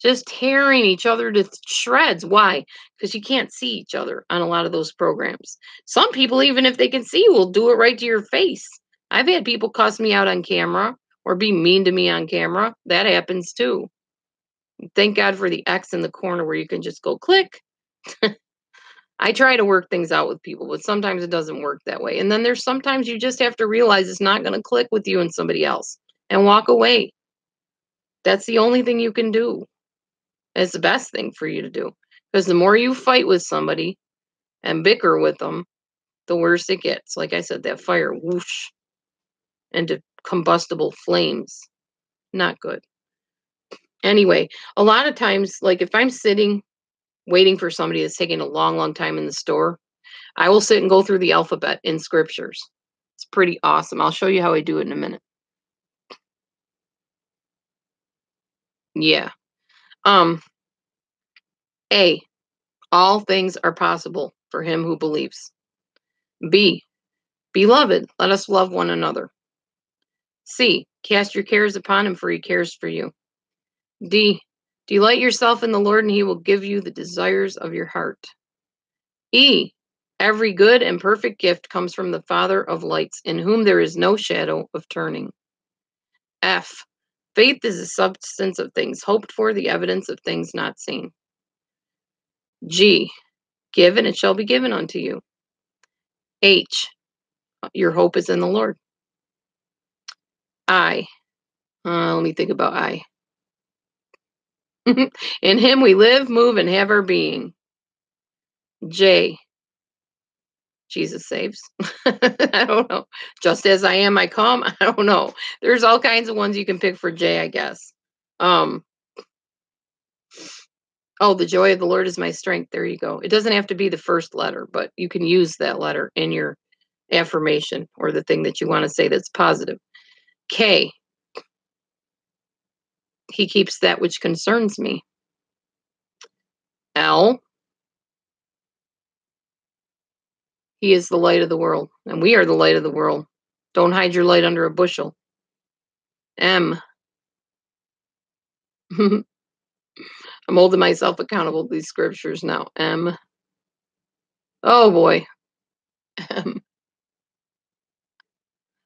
Just tearing each other to shreds. Why? Because you can't see each other on a lot of those programs. Some people, even if they can see you, will do it right to your face. I've had people cuss me out on camera or be mean to me on camera. That happens too. Thank God for the X in the corner where you can just go click. I try to work things out with people, but sometimes it doesn't work that way. And then there's sometimes you just have to realize it's not going to click with you and somebody else and walk away. That's the only thing you can do. It's the best thing for you to do. Because the more you fight with somebody and bicker with them, the worse it gets. Like I said, that fire whoosh into combustible flames. Not good. Anyway, a lot of times, like if I'm sitting waiting for somebody that's taking a long, long time in the store, I will sit and go through the alphabet in scriptures. It's pretty awesome. I'll show you how I do it in a minute. Yeah. A, all things are possible for him who believes. B, beloved, let us love one another. C, cast your cares upon him, for he cares for you. D, delight yourself in the Lord, and he will give you the desires of your heart. E, every good and perfect gift comes from the Father of lights, in whom there is no shadow of turning. F, faith is the substance of things hoped for, the evidence of things not seen. G, give and it shall be given unto you. H, your hope is in the Lord. I, let me think about I. In him we live, move, and have our being. J, Jesus saves. I don't know. Just as I am, I come. I don't know. There's all kinds of ones you can pick for J, I guess. Oh, the joy of the Lord is my strength. There you go. It doesn't have to be the first letter, but you can use that letter in your affirmation or the thing that you want to say that's positive. K, he keeps that which concerns me. L, he is the light of the world, and we are the light of the world. Don't hide your light under a bushel. M, I'm holding myself accountable to these scriptures now. M, oh boy. M,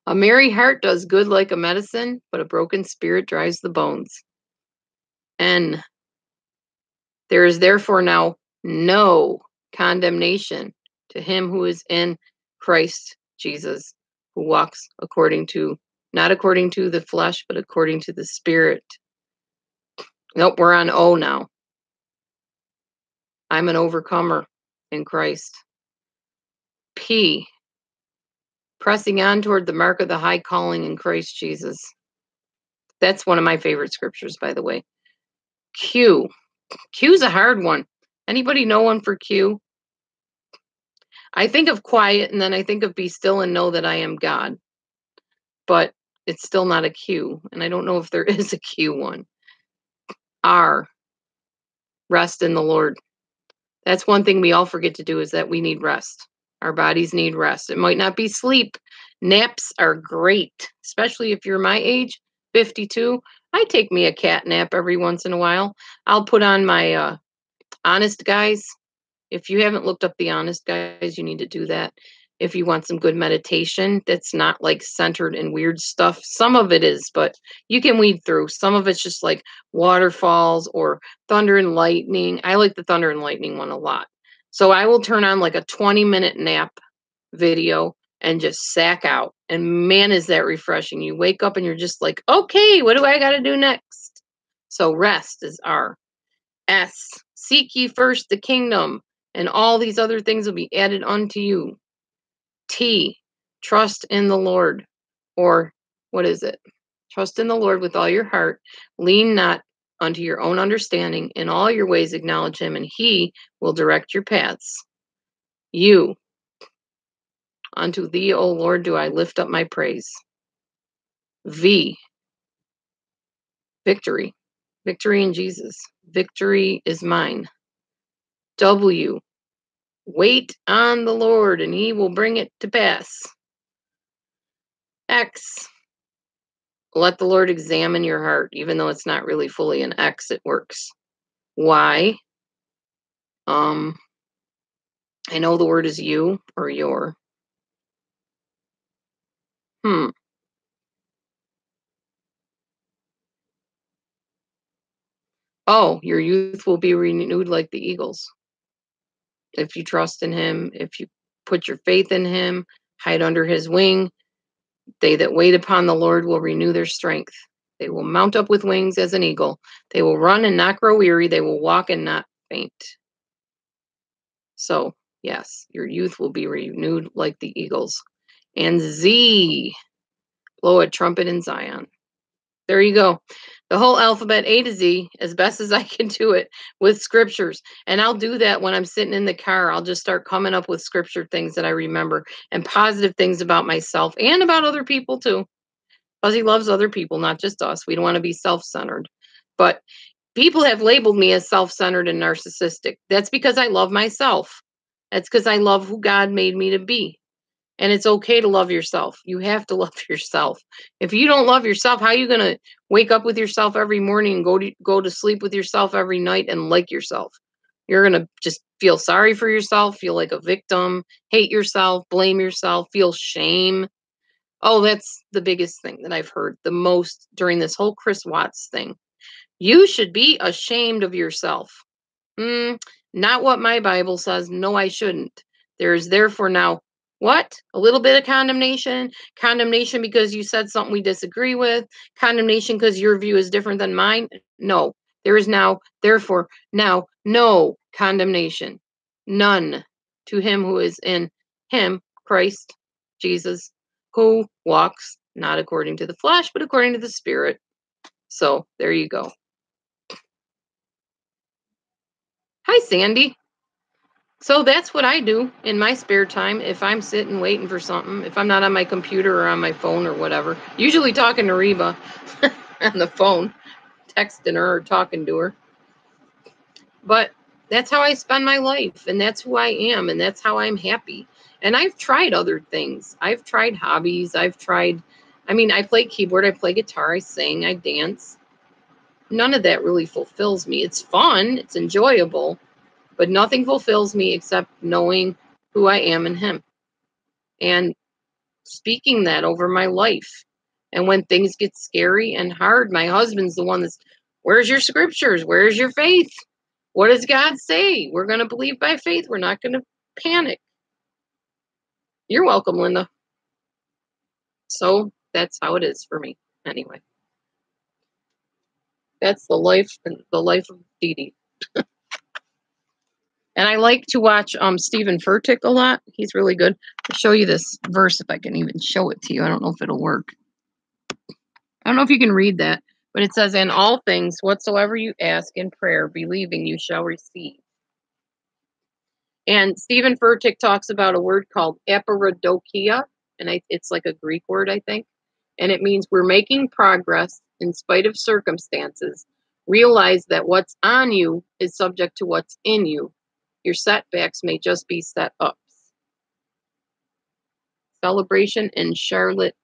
a merry heart does good like a medicine, but a broken spirit dries the bones. N, there is therefore now no condemnation to him who is in Christ Jesus, who walks not according to the flesh, but according to the Spirit. Nope, we're on O now. I'm an overcomer in Christ. P, pressing on toward the mark of the high calling in Christ Jesus. That's one of my favorite scriptures, by the way. Q, Q's a hard one. Anybody know one for Q? I think of quiet, and then I think of be still and know that I am God. But it's still not a Q, and I don't know if there is a Q one. R, rest in the Lord. That's one thing we all forget to do, is that we need rest. Our bodies need rest. It might not be sleep. Naps are great, especially if you're my age, 52. I take me a cat nap every once in a while. I'll put on my Honest Guys. If you haven't looked up the Honest Guys, you need to do that. If you want some good meditation that's not like centered in weird stuff. Some of it is, but you can weed through. Some of it's just like waterfalls or thunder and lightning. I like the thunder and lightning one a lot. So I will turn on like a 20-minute nap video and just sack out. And man, is that refreshing. You wake up and you're just like, okay, what do I got to do next? So rest is R. S, seek ye first the kingdom and all these other things will be added unto you. T, trust in the Lord. Or what is it? Trust in the Lord with all your heart. Lean not unto your own understanding. In all your ways acknowledge him, and he will direct your paths. U, unto thee, O Lord, do I lift up my praise. V, victory. Victory in Jesus. Victory is mine. W, wait on the Lord, and he will bring it to pass. X, let the Lord examine your heart. Even though it's not really fully an X, it works. Y, I know the word is you or your. Oh, your youth will be renewed like the eagles. If you trust in him, if you put your faith in him, hide under his wing, they that wait upon the Lord will renew their strength. They will mount up with wings as an eagle. They will run and not grow weary. They will walk and not faint. So, yes, your youth will be renewed like the eagles. And Z, blow a trumpet in Zion. There you go. The whole alphabet A to Z, as best as I can do it with scriptures. And I'll do that when I'm sitting in the car. I'll just start coming up with scripture things that I remember and positive things about myself and about other people too. Because he loves other people, not just us. We don't want to be self-centered. But people have labeled me as self-centered and narcissistic. That's because I love myself. That's because I love who God made me to be. And it's okay to love yourself. You have to love yourself. If you don't love yourself, how are you going to wake up with yourself every morning and go to sleep with yourself every night and like yourself? You're going to just feel sorry for yourself, feel like a victim, hate yourself, blame yourself, feel shame. Oh, that's the biggest thing that I've heard the most during this whole Chris Watts thing. You should be ashamed of yourself. Not what my Bible says. No, I shouldn't. There is therefore now what? A little bit of condemnation. Condemnation because you said something we disagree with. Condemnation because your view is different than mine. No, there is now, therefore, now no condemnation. None to him who is in him, Christ Jesus, who walks not according to the flesh, but according to the Spirit. So there you go. Hi, Sandy. So that's what I do in my spare time if I'm sitting waiting for something, if I'm not on my computer or on my phone or whatever. Usually talking to Reba on the phone, texting her or talking to her. But that's how I spend my life, and that's who I am, and that's how I'm happy. And I've tried other things. I've tried hobbies. I play keyboard, I play guitar, I sing, I dance. None of that really fulfills me. It's fun, it's enjoyable. But nothing fulfills me except knowing who I am in him and speaking that over my life. And when things get scary and hard, my husband's the one that's, where's your scriptures? Where's your faith? What does God say? We're going to believe by faith. We're not going to panic. You're welcome, Linda. So that's how it is for me. Anyway, that's the life of Dee Dee. And I like to watch Stephen Furtick a lot. He's really good. I'll show you this verse if I can even show it to you. I don't know if it'll work. I don't know if you can read that, but it says, in all things, whatsoever you ask in prayer, believing you shall receive. And Stephen Furtick talks about a word called epeirodokia, and it's like a Greek word, I think. And it means we're making progress in spite of circumstances. Realize that what's on you is subject to what's in you. Your setbacks may just be set ups. Celebration in Charlotte.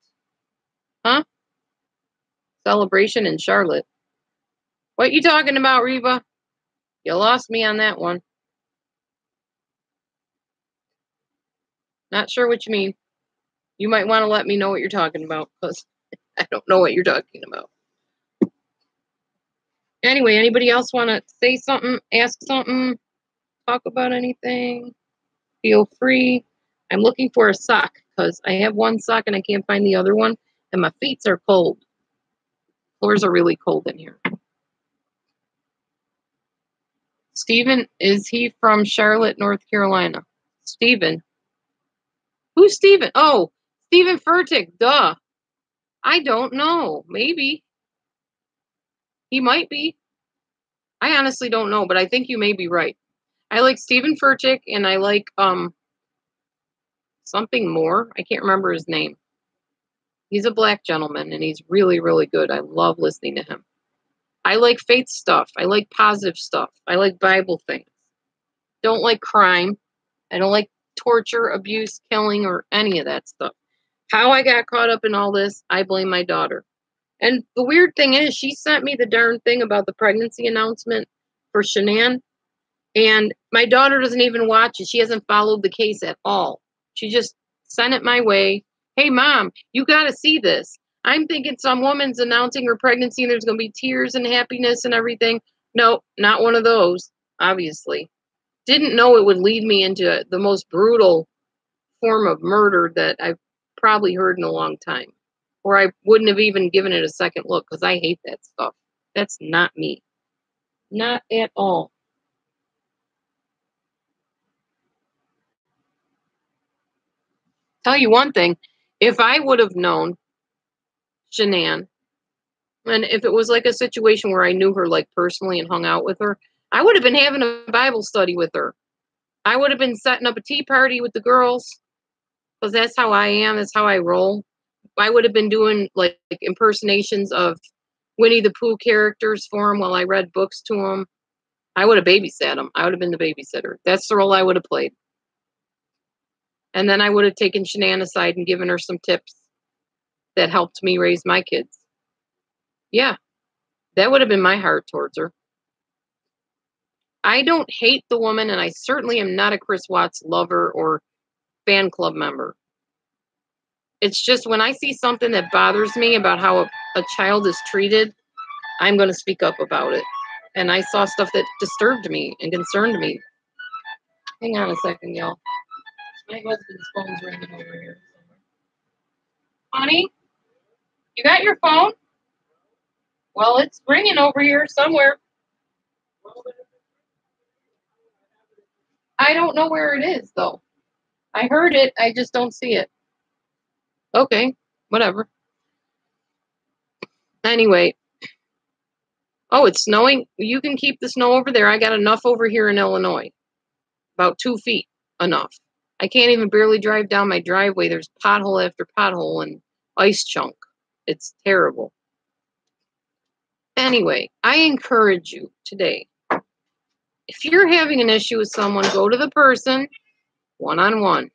Huh? Celebration in Charlotte. What you talking about, Reba? You lost me on that one. Not sure what you mean. You might want to let me know what you're talking about, because I don't know what you're talking about. Anyway, anybody else want to say something, ask something, talk about anything? Feel free. I'm looking for a sock because I have one sock and I can't find the other one, and my feet are cold. Floors are really cold in here. Stephen, is he from Charlotte, North Carolina? Stephen. Who's Stephen? Oh, Stephen Furtick, duh. I don't know. Maybe. He might be. I honestly don't know, but I think you may be right. I like Stephen Furtick, and I like something more. I can't remember his name. He's a black gentleman, and he's really, really good. I love listening to him. I like faith stuff. I like positive stuff. I like Bible things. Don't like crime. I don't like torture, abuse, killing, or any of that stuff. How I got caught up in all this, I blame my daughter. And the weird thing is, she sent me the darn thing about the pregnancy announcement for Shanann. And my daughter doesn't even watch it. She hasn't followed the case at all. She just sent it my way. Hey, Mom, you got to see this. I'm thinking some woman's announcing her pregnancy and there's going to be tears and happiness and everything. No, not one of those, obviously. Didn't know it would lead me into the most brutal form of murder that I've probably heard in a long time. Or I wouldn't have even given it a second look because I hate that stuff. That's not me. Not at all. Tell you one thing, if I would have known Shanann, and if it was like a situation where I knew her like personally and hung out with her, I would have been having a Bible study with her. I would have been setting up a tea party with the girls because that's how I am. That's how I roll. I would have been doing like impersonations of Winnie the Pooh characters for them while I read books to them. I would have babysat them. I would have been the babysitter. That's the role I would have played. And then I would have taken Shanann aside and given her some tips that helped me raise my kids. Yeah, that would have been my heart towards her. I don't hate the woman, and I certainly am not a Chris Watts lover or fan club member. It's just when I see something that bothers me about how a child is treated, I'm going to speak up about it. And I saw stuff that disturbed me and concerned me. Hang on a second, y'all. My husband's phone's ringing over here. Honey, you got your phone? Well, it's ringing over here somewhere. I don't know where it is, though. I heard it. I just don't see it. Okay, whatever. Anyway. Oh, it's snowing. You can keep the snow over there. I got enough over here in Illinois. About 2 feet. Enough. I can't even barely drive down my driveway. There's pothole after pothole and ice chunk. It's terrible. Anyway, I encourage you today. If you're having an issue with someone, go to the person one-on-one.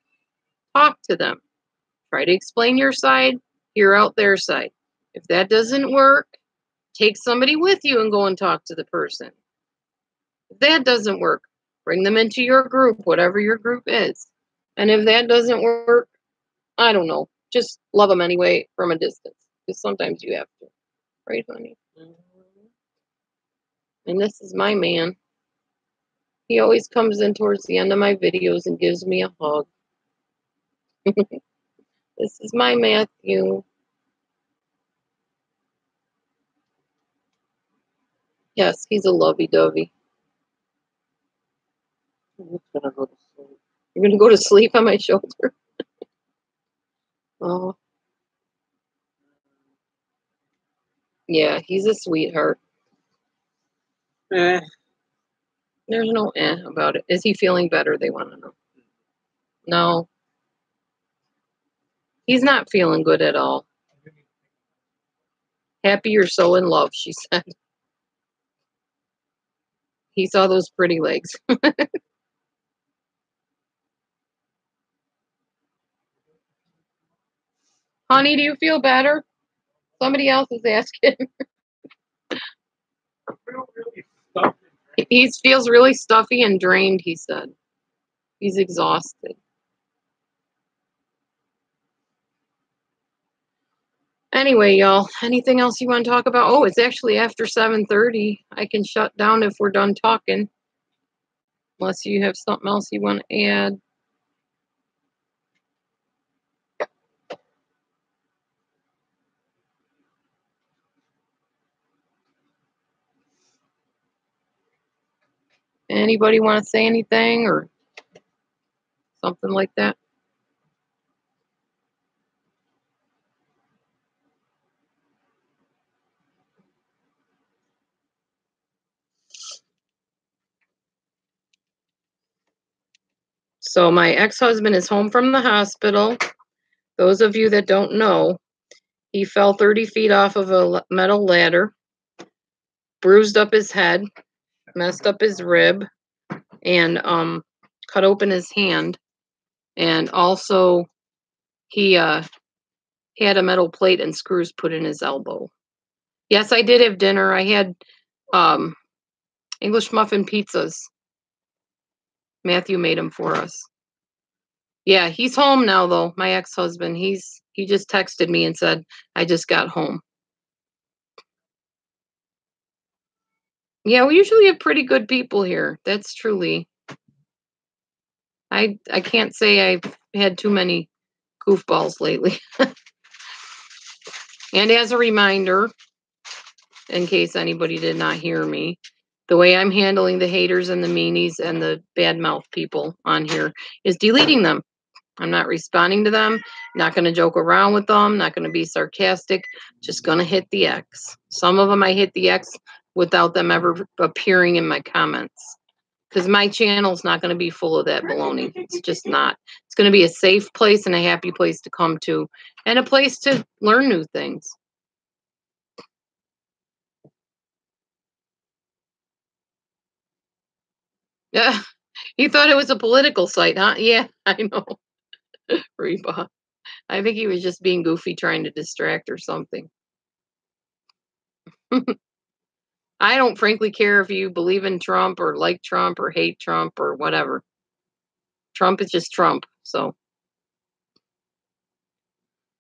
Talk to them. Try to explain your side, hear out their side. If that doesn't work, take somebody with you and go and talk to the person. If that doesn't work, bring them into your group, whatever your group is. And if that doesn't work, I don't know. Just love them anyway from a distance. Because sometimes you have to. Right, honey? And this is my man. He always comes in towards the end of my videos and gives me a hug. This is my Matthew. Yes, he's a lovey-dovey. You're going to go to sleep on my shoulder? Oh. Yeah, he's a sweetheart. There's no about it. Is he feeling better? They want to know. No. He's not feeling good at all. Happy you're so in love, she said. He saw those pretty legs. Honey, do you feel better? Somebody else is asking. He feels really stuffy and drained, he said. He's exhausted. Anyway, y'all, anything else you want to talk about? Oh, it's actually after 7:30. I can shut down if we're done talking. Unless you have something else you want to add. Anybody want to say anything or something like that? So my ex-husband is home from the hospital. Those of you that don't know, he fell 30 feet off of a metal ladder, bruised up his head, messed up his rib, and cut open his hand. And also he had a metal plate and screws put in his elbow. Yes, I did have dinner. I had um, English muffin pizzas. Matthew made them for us. Yeah, he's home now though. My ex-husband, he just texted me and said, "I just got home." Yeah, we usually have pretty good people here. That's truly. I can't say I've had too many goofballs lately. And as a reminder, in case anybody did not hear me, the way I'm handling the haters and the meanies and the bad mouth people on here is deleting them. I'm not responding to them, not going to joke around with them, not going to be sarcastic, just going to hit the X. Some of them I hit the X without them ever appearing in my comments. Because my channel's not going to be full of that baloney. It's just not. It's going to be a safe place and a happy place to come to and a place to learn new things. Yeah. You thought it was a political site, huh? Yeah, I know. Reba. I think he was just being goofy trying to distract or something. I don't frankly care if you believe in Trump or like Trump or hate Trump or whatever. Trump is just Trump. So,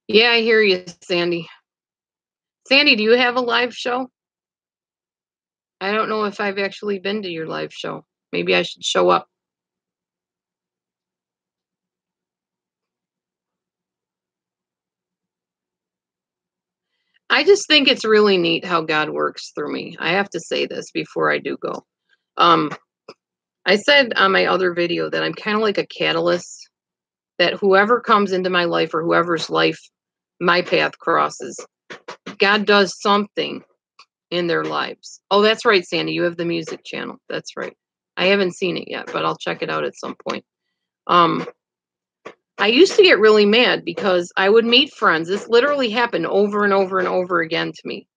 yeah, I hear you, Sandy. Sandy, do you have a live show? I don't know if I've actually been to your live show. Maybe I should show up. I just think it's really neat how God works through me. I have to say this before I do go. Um, I said on my other video that I'm kind of like a catalyst, that whoever comes into my life or whoever's life my path crosses, God does something in their lives. Oh, that's right, Sandy. You have the music channel. That's right. I haven't seen it yet, but I'll check it out at some point. I used to get really mad because I would meet friends. This literally happened over and over and over again to me.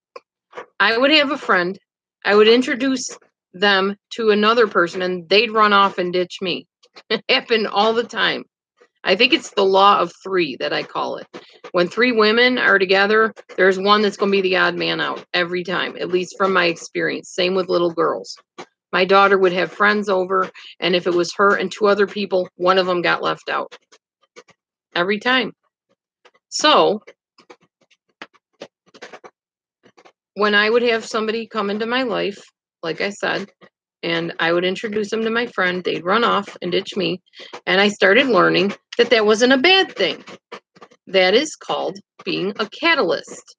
I would have a friend, I would introduce them to another person, and they'd run off and ditch me. It happened all the time. I think it's the law of three that I call it. When three women are together, there's one that's going to be the odd man out every time, at least from my experience. Same with little girls. My daughter would have friends over, and if it was her and two other people, one of them got left out. Every time. So, when I would have somebody come into my life, like I said, and I would introduce them to my friend, they'd run off and ditch me. And I started learning that that wasn't a bad thing. That is called being a catalyst.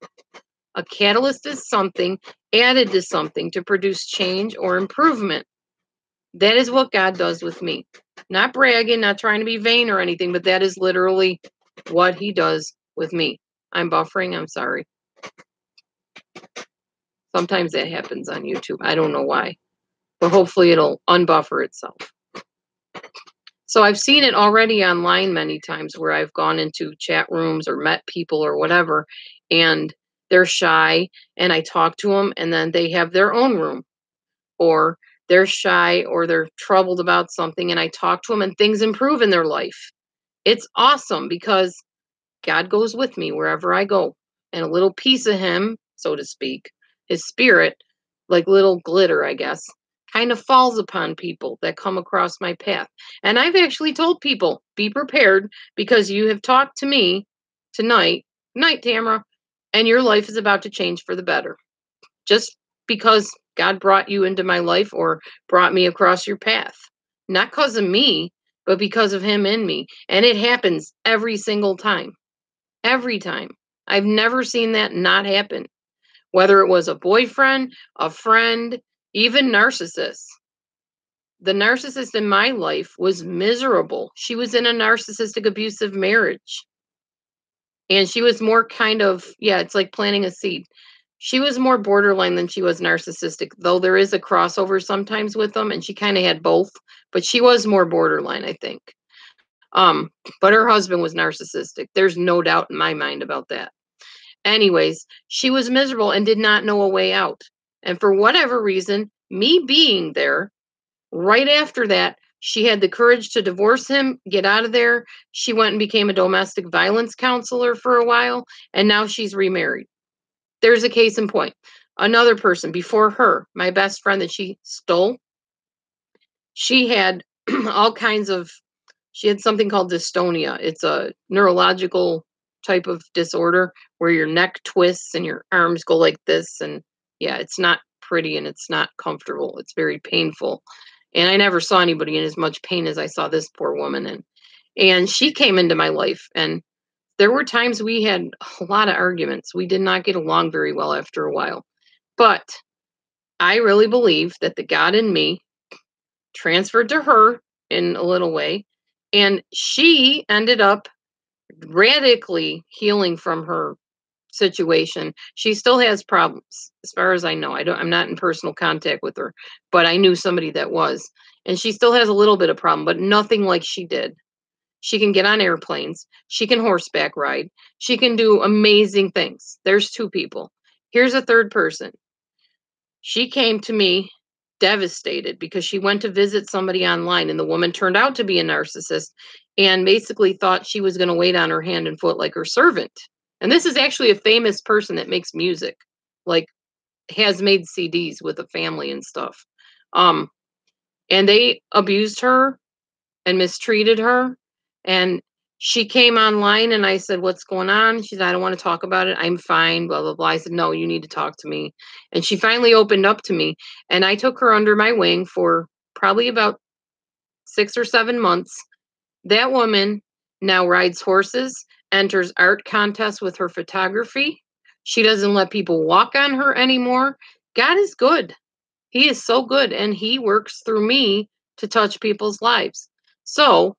A catalyst is something added to something to produce change or improvement. That is what God does with me. Not bragging, not trying to be vain or anything, but that is literally what he does with me. I'm buffering, I'm sorry. Sometimes that happens on YouTube. I don't know why, but hopefully it'll unbuffer itself. So I've seen it already online many times where I've gone into chat rooms or met people or whatever, and they're shy, and I talk to them, and then they have their own room, or they're shy or they're troubled about something, and I talk to them, and things improve in their life. It's awesome because God goes with me wherever I go, and a little piece of him, so to speak, his spirit, like little glitter, I guess, kind of falls upon people that come across my path. And I've actually told people, be prepared because you have talked to me tonight, night, Tamara, and your life is about to change for the better. Just because God brought you into my life or brought me across your path. Not because of me, but because of him in me. And it happens every single time. Every time. I've never seen that not happen. Whether it was a boyfriend, a friend, even narcissists. the narcissist in my life was miserable. She was in a narcissistic abusive marriage. And she was more kind of, yeah, it's like planting a seed. She was more borderline than she was narcissistic, though there is a crossover sometimes with them, and she kind of had both, but she was more borderline, I think. Um, but her husband was narcissistic. There's no doubt in my mind about that. Anyways, she was miserable and did not know a way out. And for whatever reason, me being there, right after that, she had the courage to divorce him, get out of there. She went and became a domestic violence counselor for a while, and now she's remarried. There's a case in point. Another person before her, my best friend that she stole, she had all kinds of, she had something called dystonia. It's a neurological type of disorder where your neck twists and your arms go like this. And yeah, it's not pretty and it's not comfortable. It's very painful. And I never saw anybody in as much pain as I saw this poor woman in. And she came into my life, and there were times we had a lot of arguments. We did not get along very well after a while. But I really believe that the God in me transferred to her in a little way, and she ended up radically healing from her situation. She still has problems, as far as I know. I'm not in personal contact with her, but I knew somebody that was. And she still has a little bit of problem, but nothing like she did. She can get on airplanes. She can horseback ride. She can do amazing things. There's two people. Here's a third person. She came to me devastated because she went to visit somebody online, and the woman turned out to be a narcissist and basically thought she was going to wait on her hand and foot like her servant. And this is actually a famous person that makes music, like has made CDs with a family and stuff. Um, and they abused her and mistreated her. And she came online, and I said, "What's going on?" She said, "I don't want to talk about it. I'm fine, blah, blah, blah." I said, "No, you need to talk to me." And she finally opened up to me, and I took her under my wing for probably about 6 or 7 months. That woman now rides horses, enters art contests with her photography. She doesn't let people walk on her anymore. God is good. He is so good, and he works through me to touch people's lives. So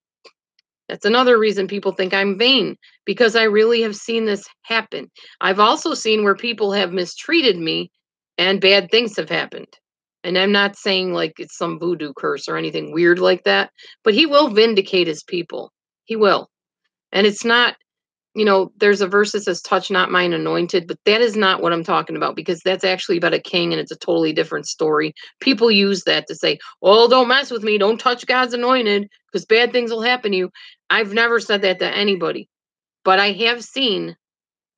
that's another reason people think I'm vain, because I really have seen this happen. I've also seen where people have mistreated me and bad things have happened. And I'm not saying like it's some voodoo curse or anything weird like that, but he will vindicate his people. He will. And it's not, there's a verse that says, "Touch not mine anointed," but that is not what I'm talking about, because that's actually about a king and it's a totally different story. People use that to say, "Oh, don't mess with me. Don't touch God's anointed because bad things will happen to you." I've never said that to anybody, but I have seen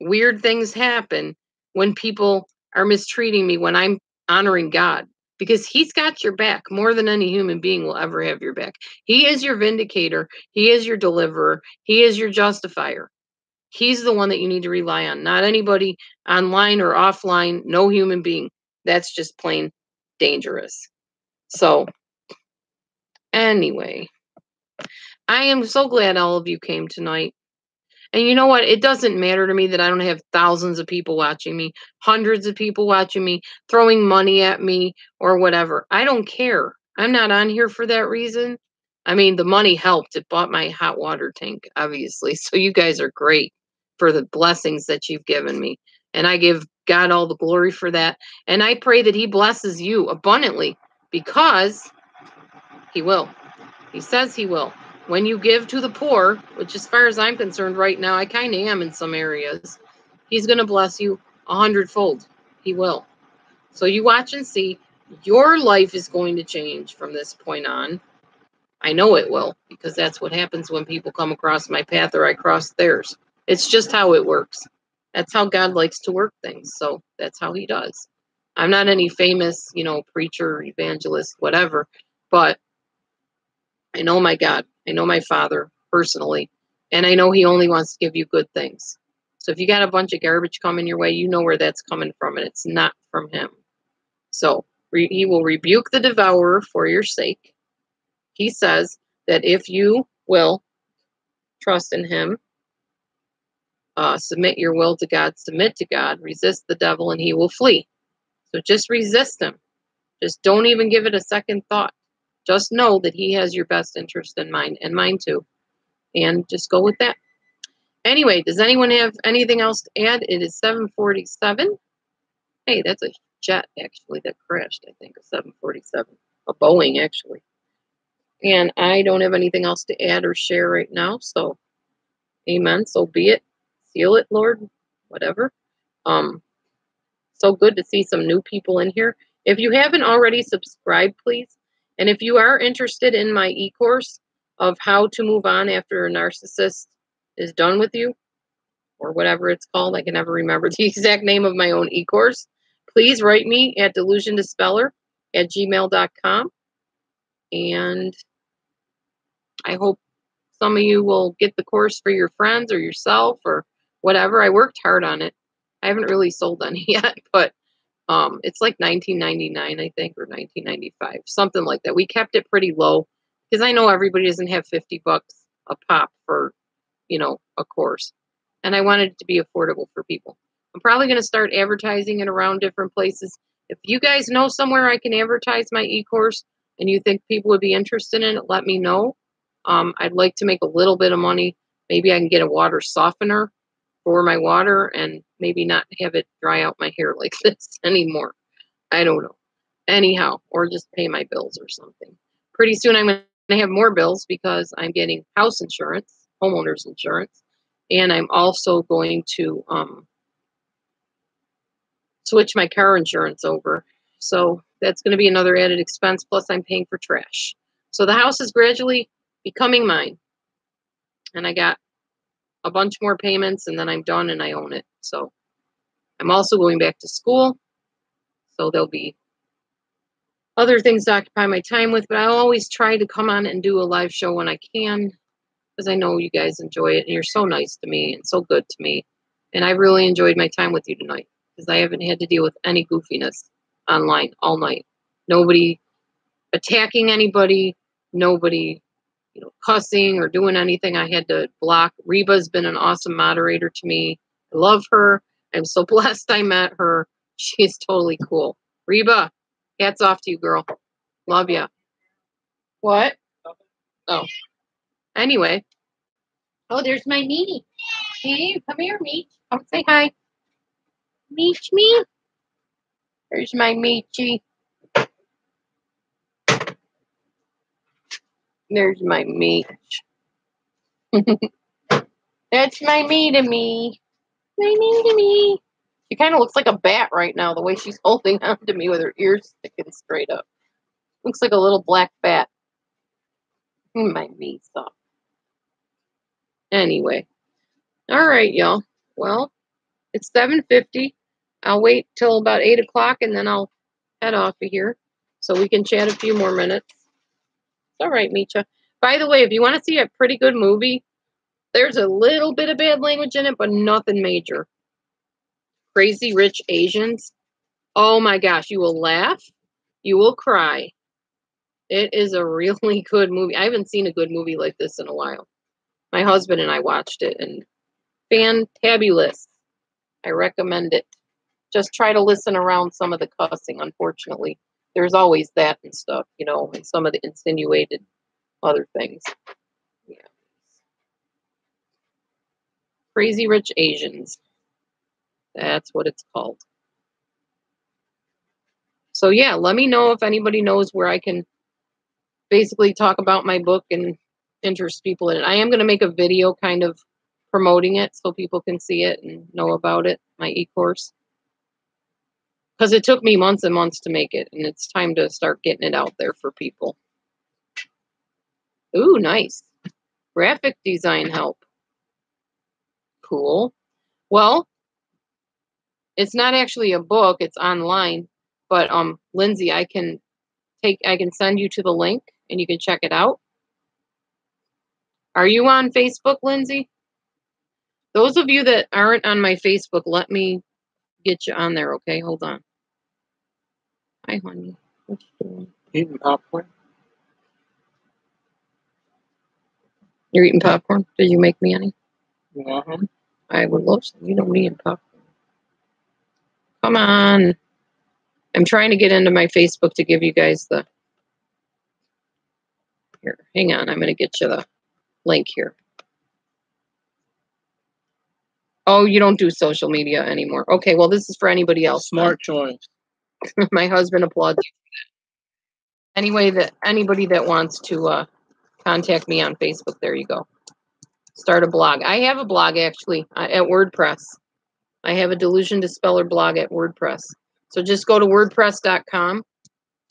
weird things happen when people are mistreating me when I'm honoring God, because he's got your back more than any human being will ever have your back. He is your vindicator. He is your deliverer. He is your justifier. He's the one that you need to rely on, not anybody online or offline, no human being. That's just plain dangerous. So, anyway, I am so glad all of you came tonight. And you know what? It doesn't matter to me that I don't have thousands of people watching me, hundreds of people watching me, throwing money at me or whatever. I don't care. I'm not on here for that reason. I mean, the money helped. It bought my hot water tank, obviously. So you guys are great for the blessings that you've given me. And I give God all the glory for that. And I pray that he blesses you abundantly, because he will. He says he will. When you give to the poor, which as far as I'm concerned right now, I kind of am in some areas, he's going to bless you 100-fold. He will. So you watch and see. Your life is going to change from this point on. I know it will, because that's what happens when people come across my path or I cross theirs. It's just how it works. That's how God likes to work things. So that's how he does. I'm not any famous, preacher, evangelist, whatever, but I know my God. I know my Father personally, and I know he only wants to give you good things. So if you got a bunch of garbage coming your way, you know where that's coming from, and it's not from him. So he will rebuke the devourer for your sake. He says that if you will trust in him, submit your will to God, submit to God, resist the devil, and he will flee. So just resist him. Just don't even give it a second thought. just know that he has your best interest in mind and mine too. And just go with that. Anyway, does anyone have anything else to add? It is 7:47. Hey, that's a jet, actually, that crashed, I think, a 747. A Boeing, actually. And I don't have anything else to add or share right now, so amen, so be it. Seal it, Lord, whatever. So good to see some new people in here. If you haven't already, subscribed, please. And if you are interested in my e-course of how to move on after a narcissist is done with you, or whatever it's called, I can never remember the exact name of my own e-course, please write me at DelusionDispeller@gmail.com. And I hope some of you will get the course for your friends or yourself or whatever. I worked hard on it. I haven't really sold any yet, but it's like $19.99, I think, or $19.95, something like that. We kept it pretty low because I know everybody doesn't have $50 a pop for, you know, a course. And I wanted it to be affordable for people. I'm probably going to start advertising it around different places. If you guys know somewhere I can advertise my e-course and you think people would be interested in it, let me know. I'd like to make a little bit of money. Maybe I can get a water softener for my water and maybe not have it dry out my hair like this anymore. I don't know. Anyhow, or just pay my bills or something. Pretty soon I'm going to have more bills because I'm getting house insurance, homeowners insurance, and I'm also going to switch my car insurance over. So that's going to be another added expense, plus I'm paying for trash. So the house is gradually becoming mine. And I got a bunch more payments, and then I'm done and I own it. So I'm also going back to school. So there'll be other things to occupy my time with, but I always try to come on and do a live show when I can, because I know you guys enjoy it, and you're so nice to me and so good to me. And I really enjoyed my time with you tonight, because I haven't had to deal with any goofiness online all night. Nobody attacking anybody, nobody, you know, cussing or doing anything I had to block. Reba's been an awesome moderator to me. I love her. I'm so blessed I met her. She's totally cool. Reba, hats off to you, girl. Love ya. What? Oh. Anyway. Oh, there's my Meanie. Hey, come here, Meech. Come say hi. Meech me. There's my Meechy. There's my Meech. That's my me-to-me. My me-to-me. She kind of looks like a bat right now, the way she's holding on to me with her ears sticking straight up. Looks like a little black bat. My me stuff. Anyway. All right, y'all. Well, it's 7:50. I'll wait till about 8 o'clock, and then I'll head off of here so we can chat a few more minutes. It's all right, Micha. By the way, if you want to see a pretty good movie, there's a little bit of bad language in it, but nothing major. Crazy Rich Asians. Oh my gosh, you will laugh. You will cry. It is a really good movie. I haven't seen a good movie like this in a while. My husband and I watched it, and fantabulous. I recommend it. Just try to listen around some of the cussing, unfortunately. There's always that and stuff, you know, and some of the insinuated other things. Yeah. Crazy Rich Asians. That's what it's called. So yeah, let me know if anybody knows where I can basically talk about my book and interest people in it. I am going to make a video kind of promoting it so people can see it and know about it, my e-course. Because it took me months and months to make it, and it's time to start getting it out there for people. Ooh, nice. Graphic design help. Cool. Well, it's not actually a book, it's online. But Lindsay, I can send you to the link and you can check it out. Are you on Facebook, Lindsay? Those of you that aren't on my Facebook, let me get you on there, okay? Hold on. Hi, honey. What you doing? Eating popcorn. You're eating popcorn? Did you make me any? Uh-huh. I would love some. You know me and popcorn. Come on. I'm trying to get into my Facebook to give you guys the Here, hang on. I'm going to get you the link here. Oh, you don't do social media anymore. Okay, well, this is for anybody else. Smart choice. My husband applauds you for that. Anyway, anybody that wants to contact me on Facebook, there you go. Start a blog. I have a blog, actually, at WordPress. I have a DelusionDispeller blog at WordPress. So just go to wordpress.com,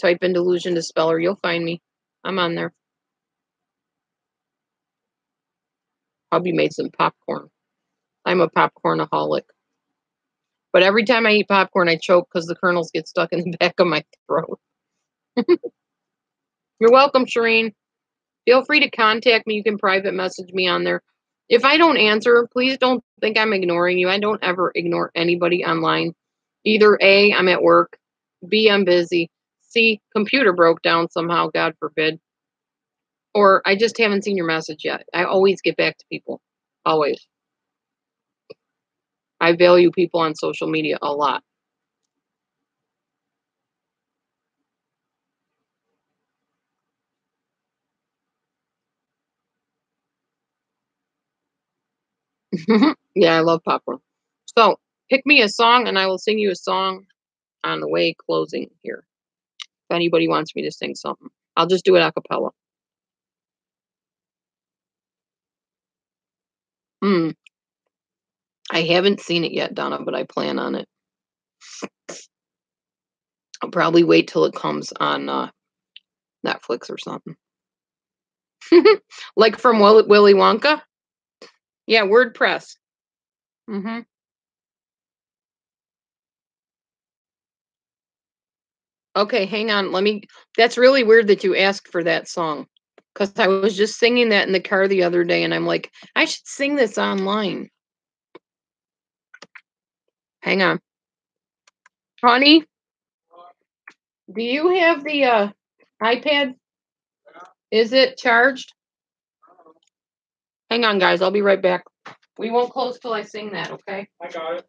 type in DelusionDispeller. You'll find me. I'm on there. Hubby made some popcorn. I'm a popcornaholic. But every time I eat popcorn, I choke because the kernels get stuck in the back of my throat. You're welcome, Shireen. Feel free to contact me. You can private message me on there. If I don't answer, please don't think I'm ignoring you. I don't ever ignore anybody online. Either A, I'm at work. B, I'm busy. C, computer broke down somehow, God forbid. Or I just haven't seen your message yet. I always get back to people. Always. I value people on social media a lot. Yeah, I love popcorn. So pick me a song and I will sing you a song on the way closing here. If anybody wants me to sing something, I'll just do it a cappella. I haven't seen it yet, Donna, but I plan on it. I'll probably wait till it comes on Netflix or something. Like from Willy Wonka? Yeah, WordPress. Okay, hang on. That's really weird that you asked for that song. Because I was just singing that in the car the other day, and I'm like, I should sing this online. Hang on. Honey, do you have the iPad? Is it charged? Hang on, guys. I'll be right back. We won't close till I sing that, okay? I got it.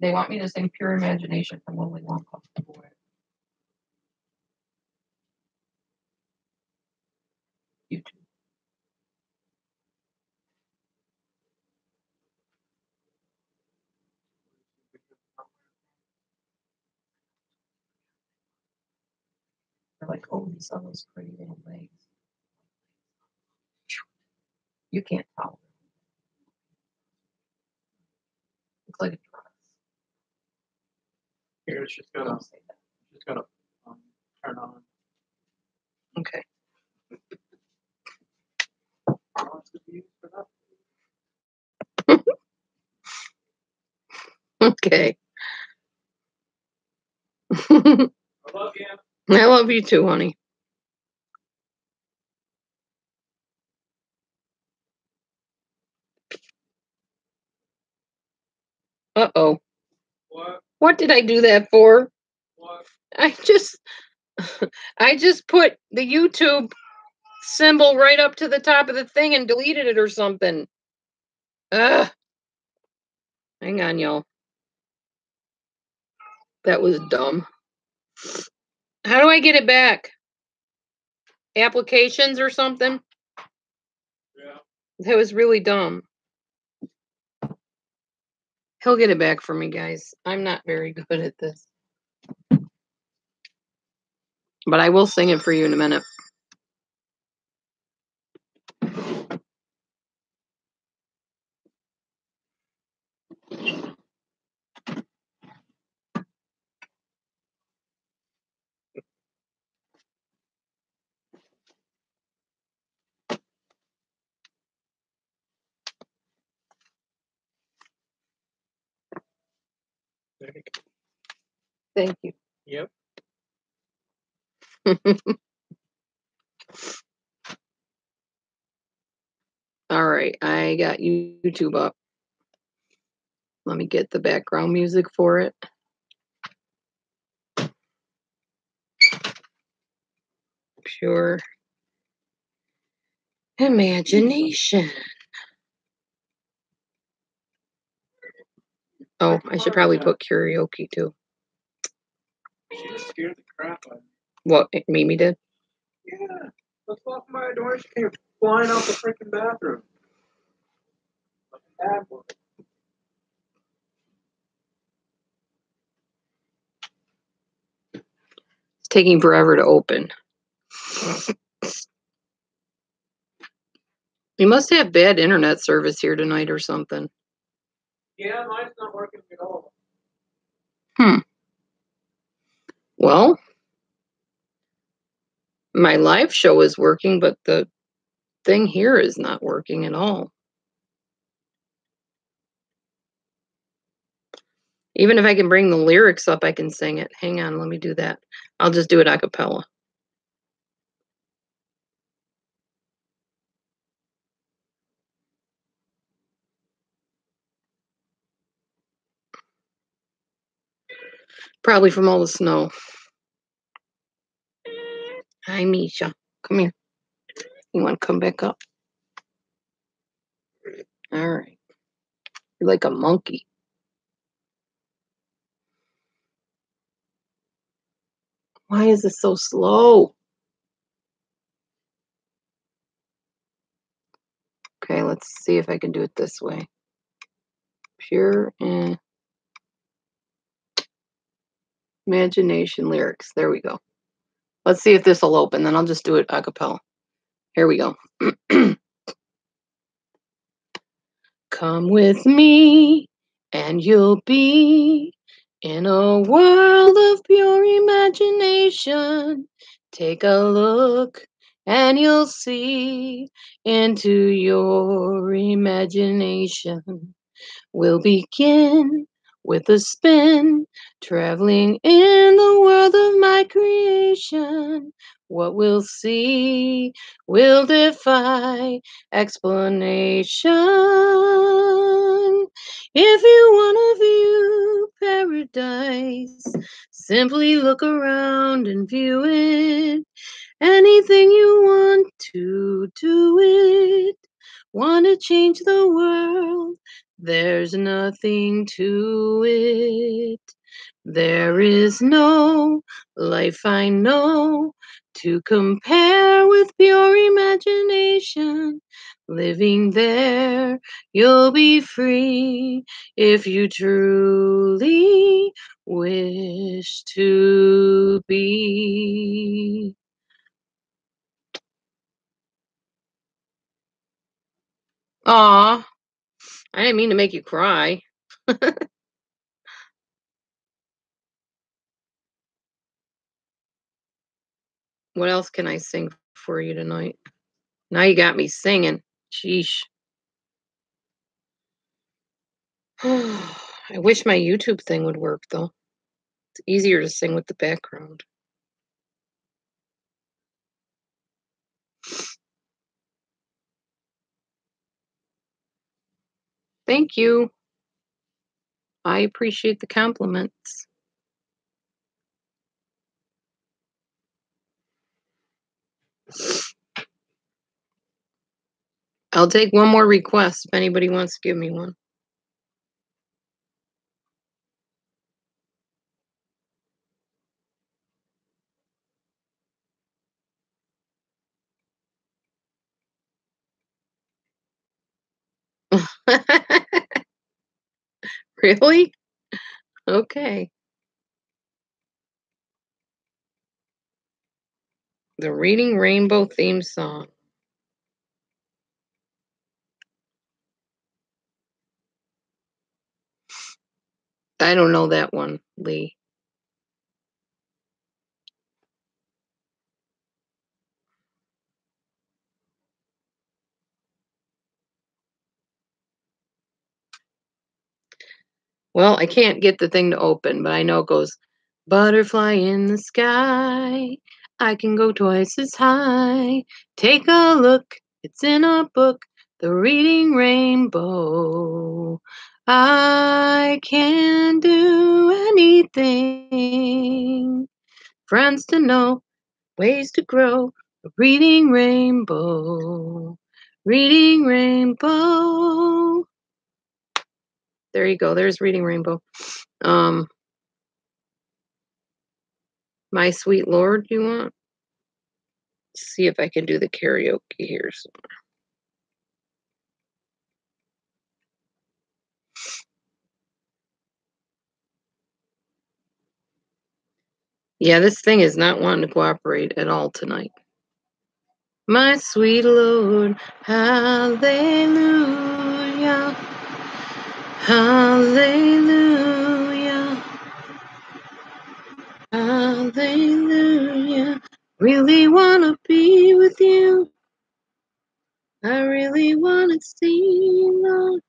They want me to sing Pure Imagination from Willy Wonka. YouTube. They're like, oh, he saw those pretty little legs. You can't tell. Looks like a dress. Here, it's just gotta turn on. Okay. Okay. I love you. I love you too, honey. Uh-oh. What? What did I do that for? What? I just put the YouTube symbol right up to the top of the thing and deleted it or something. Ugh. Hang on, y'all. That was dumb. How do I get it back? Applications or something? Yeah. That was really dumb. He'll get it back for me, guys. I'm not very good at this. But I will sing it for you in a minute. There you go. Thank you. Yep. All right, I got YouTube up. Let me get the background music for it. Pure Imagination. Oh, I should probably put karaoke too. She just scared the crap out of me. What, Mimi did? Let's walk by my door. She came flying out the freaking bathroom. Like a bad boy. It's taking forever to open. You must have bad internet service here tonight or something. Yeah, mine's not working at all. Well, my live show is working, but the thing here is not working at all. Even if I can bring the lyrics up, I can sing it. Hang on, let me do that. I'll just do it a cappella. Probably from all the snow. Hi, Misha. Come here. You want to come back up? All right. You're like a monkey. Why is this so slow? Okay, let's see if I can do it this way. Pure imagination lyrics. There we go. Let's see if this will open. Then I'll just do it a cappella. Here we go. Come with me, and you'll be in a world of pure imagination. Take a look, and you'll see into your imagination. We'll begin with a spin, traveling in the world of my creation. What we'll see will defy explanation. If you want to view paradise, simply look around and view it. Anything you want to do it. Want to change the world? There's nothing to it. There is no life I know to compare with pure imagination. Living there, you'll be free if you truly wish to be. Aw, I didn't mean to make you cry. What else can I sing for you tonight? Now you got me singing. Sheesh. I wish my YouTube thing would work, though. It's easier to sing with the background. Thank you. I appreciate the compliments. I'll take one more request if anybody wants to give me one. Really? Okay. The Reading Rainbow theme song. I don't know that one, Lee. Well, I can't get the thing to open, but I know it goes, butterfly in the sky. I can go twice as high. Take a look, it's in a book, The Reading Rainbow. I can do anything. Friends to know, ways to grow. The Reading Rainbow. Reading Rainbow. There you go. There's Reading Rainbow. My Sweet Lord, you want? see if I can do the karaoke here. Yeah, this thing is not wanting to cooperate at all tonight. My sweet Lord, hallelujah, hallelujah, hallelujah. Really want to be with you. I really want to see you, Lord.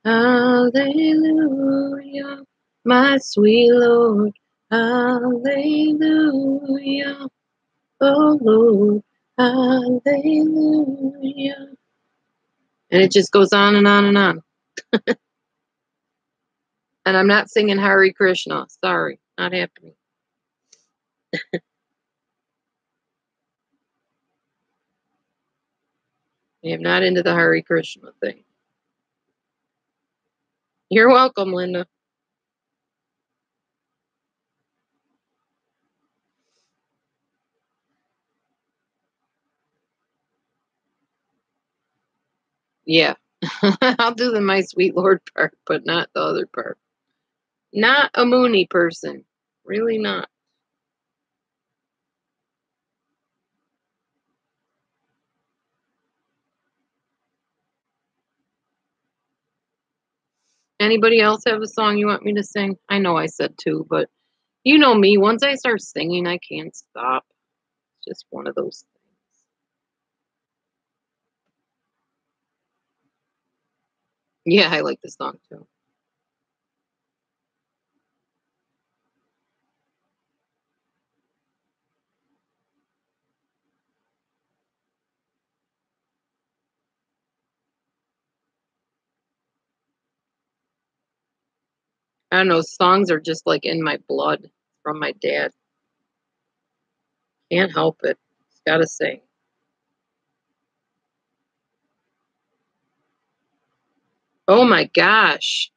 Hallelujah, my sweet Lord. Hallelujah, oh Lord. Hallelujah. And it just goes on and on and on. And I'm not singing Hare Krishna. Sorry, not happening. I am not into the Hare Krishna thing. You're welcome, Linda. Yeah. I'll do the My Sweet Lord part, but not the other part. Not a Mooney person. Really not. Anybody else have a song you want me to sing? I know I said two, but you know me. Once I start singing, I can't stop. It's just one of those things. Yeah, I like this song too. I don't know. Songs are just like in my blood from my dad. Can't help it. Just gotta sing. Oh my gosh.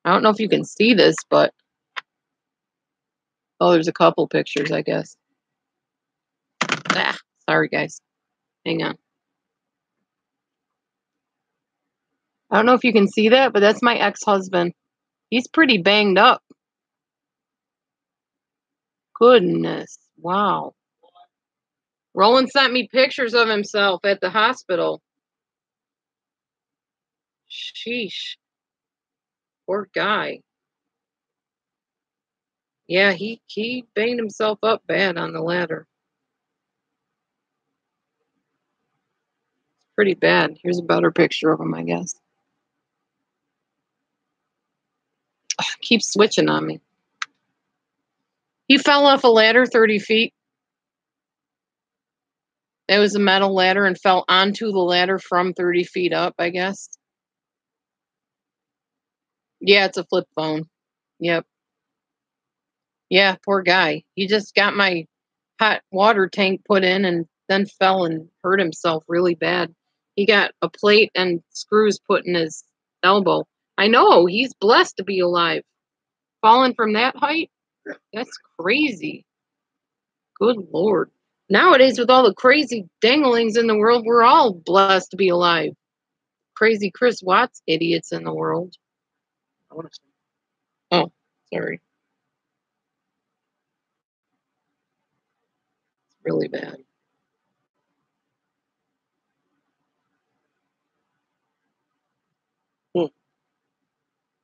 I don't know if you can see this, but oh, there's a couple pictures, I guess. Ah, sorry, guys. Hang on. I don't know if you can see that, but that's my ex-husband. He's pretty banged up. Goodness. Wow. Roland sent me pictures of himself at the hospital. Sheesh. Poor guy. Yeah, he banged himself up bad on the ladder. Pretty bad. Here's a better picture of him, I guess. Ugh, keeps switching on me. He fell off a ladder 30 feet. It was a metal ladder and fell onto the ladder from 30 feet up, I guess. Yeah, it's a flip phone. Yep. Yeah, poor guy. He just got my hot water tank put in and then fell and hurt himself really bad. He got a plate and screws put in his elbow. I know, he's blessed to be alive. Falling from that height? That's crazy. Good Lord. Nowadays, with all the crazy danglings in the world, we're all blessed to be alive. Crazy Chris Watts idiots in the world. Oh, sorry. It's really bad.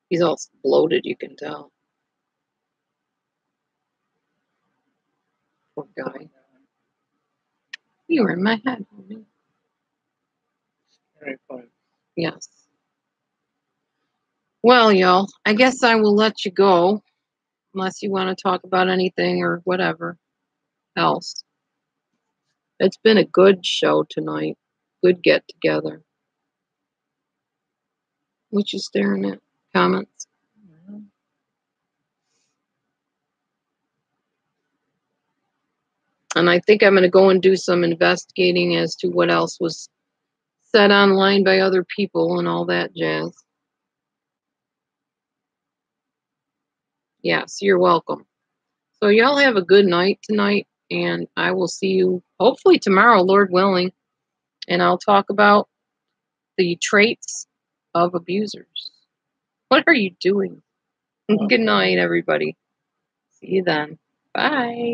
He's all bloated, you can tell. Poor guy. You were in my head, homie. Very fine. Yes. Well, y'all, I guess I will let you go unless you want to talk about anything or whatever else. It's been a good show tonight. Good get together. What you staring at? Comments? And I think I'm going to go and do some investigating as to what else was said online by other people and all that jazz. Yes, you're welcome. So y'all have a good night tonight, and I will see you hopefully tomorrow, Lord willing, and I'll talk about the traits of abusers. What are you doing? Good night, everybody. See you then. Bye.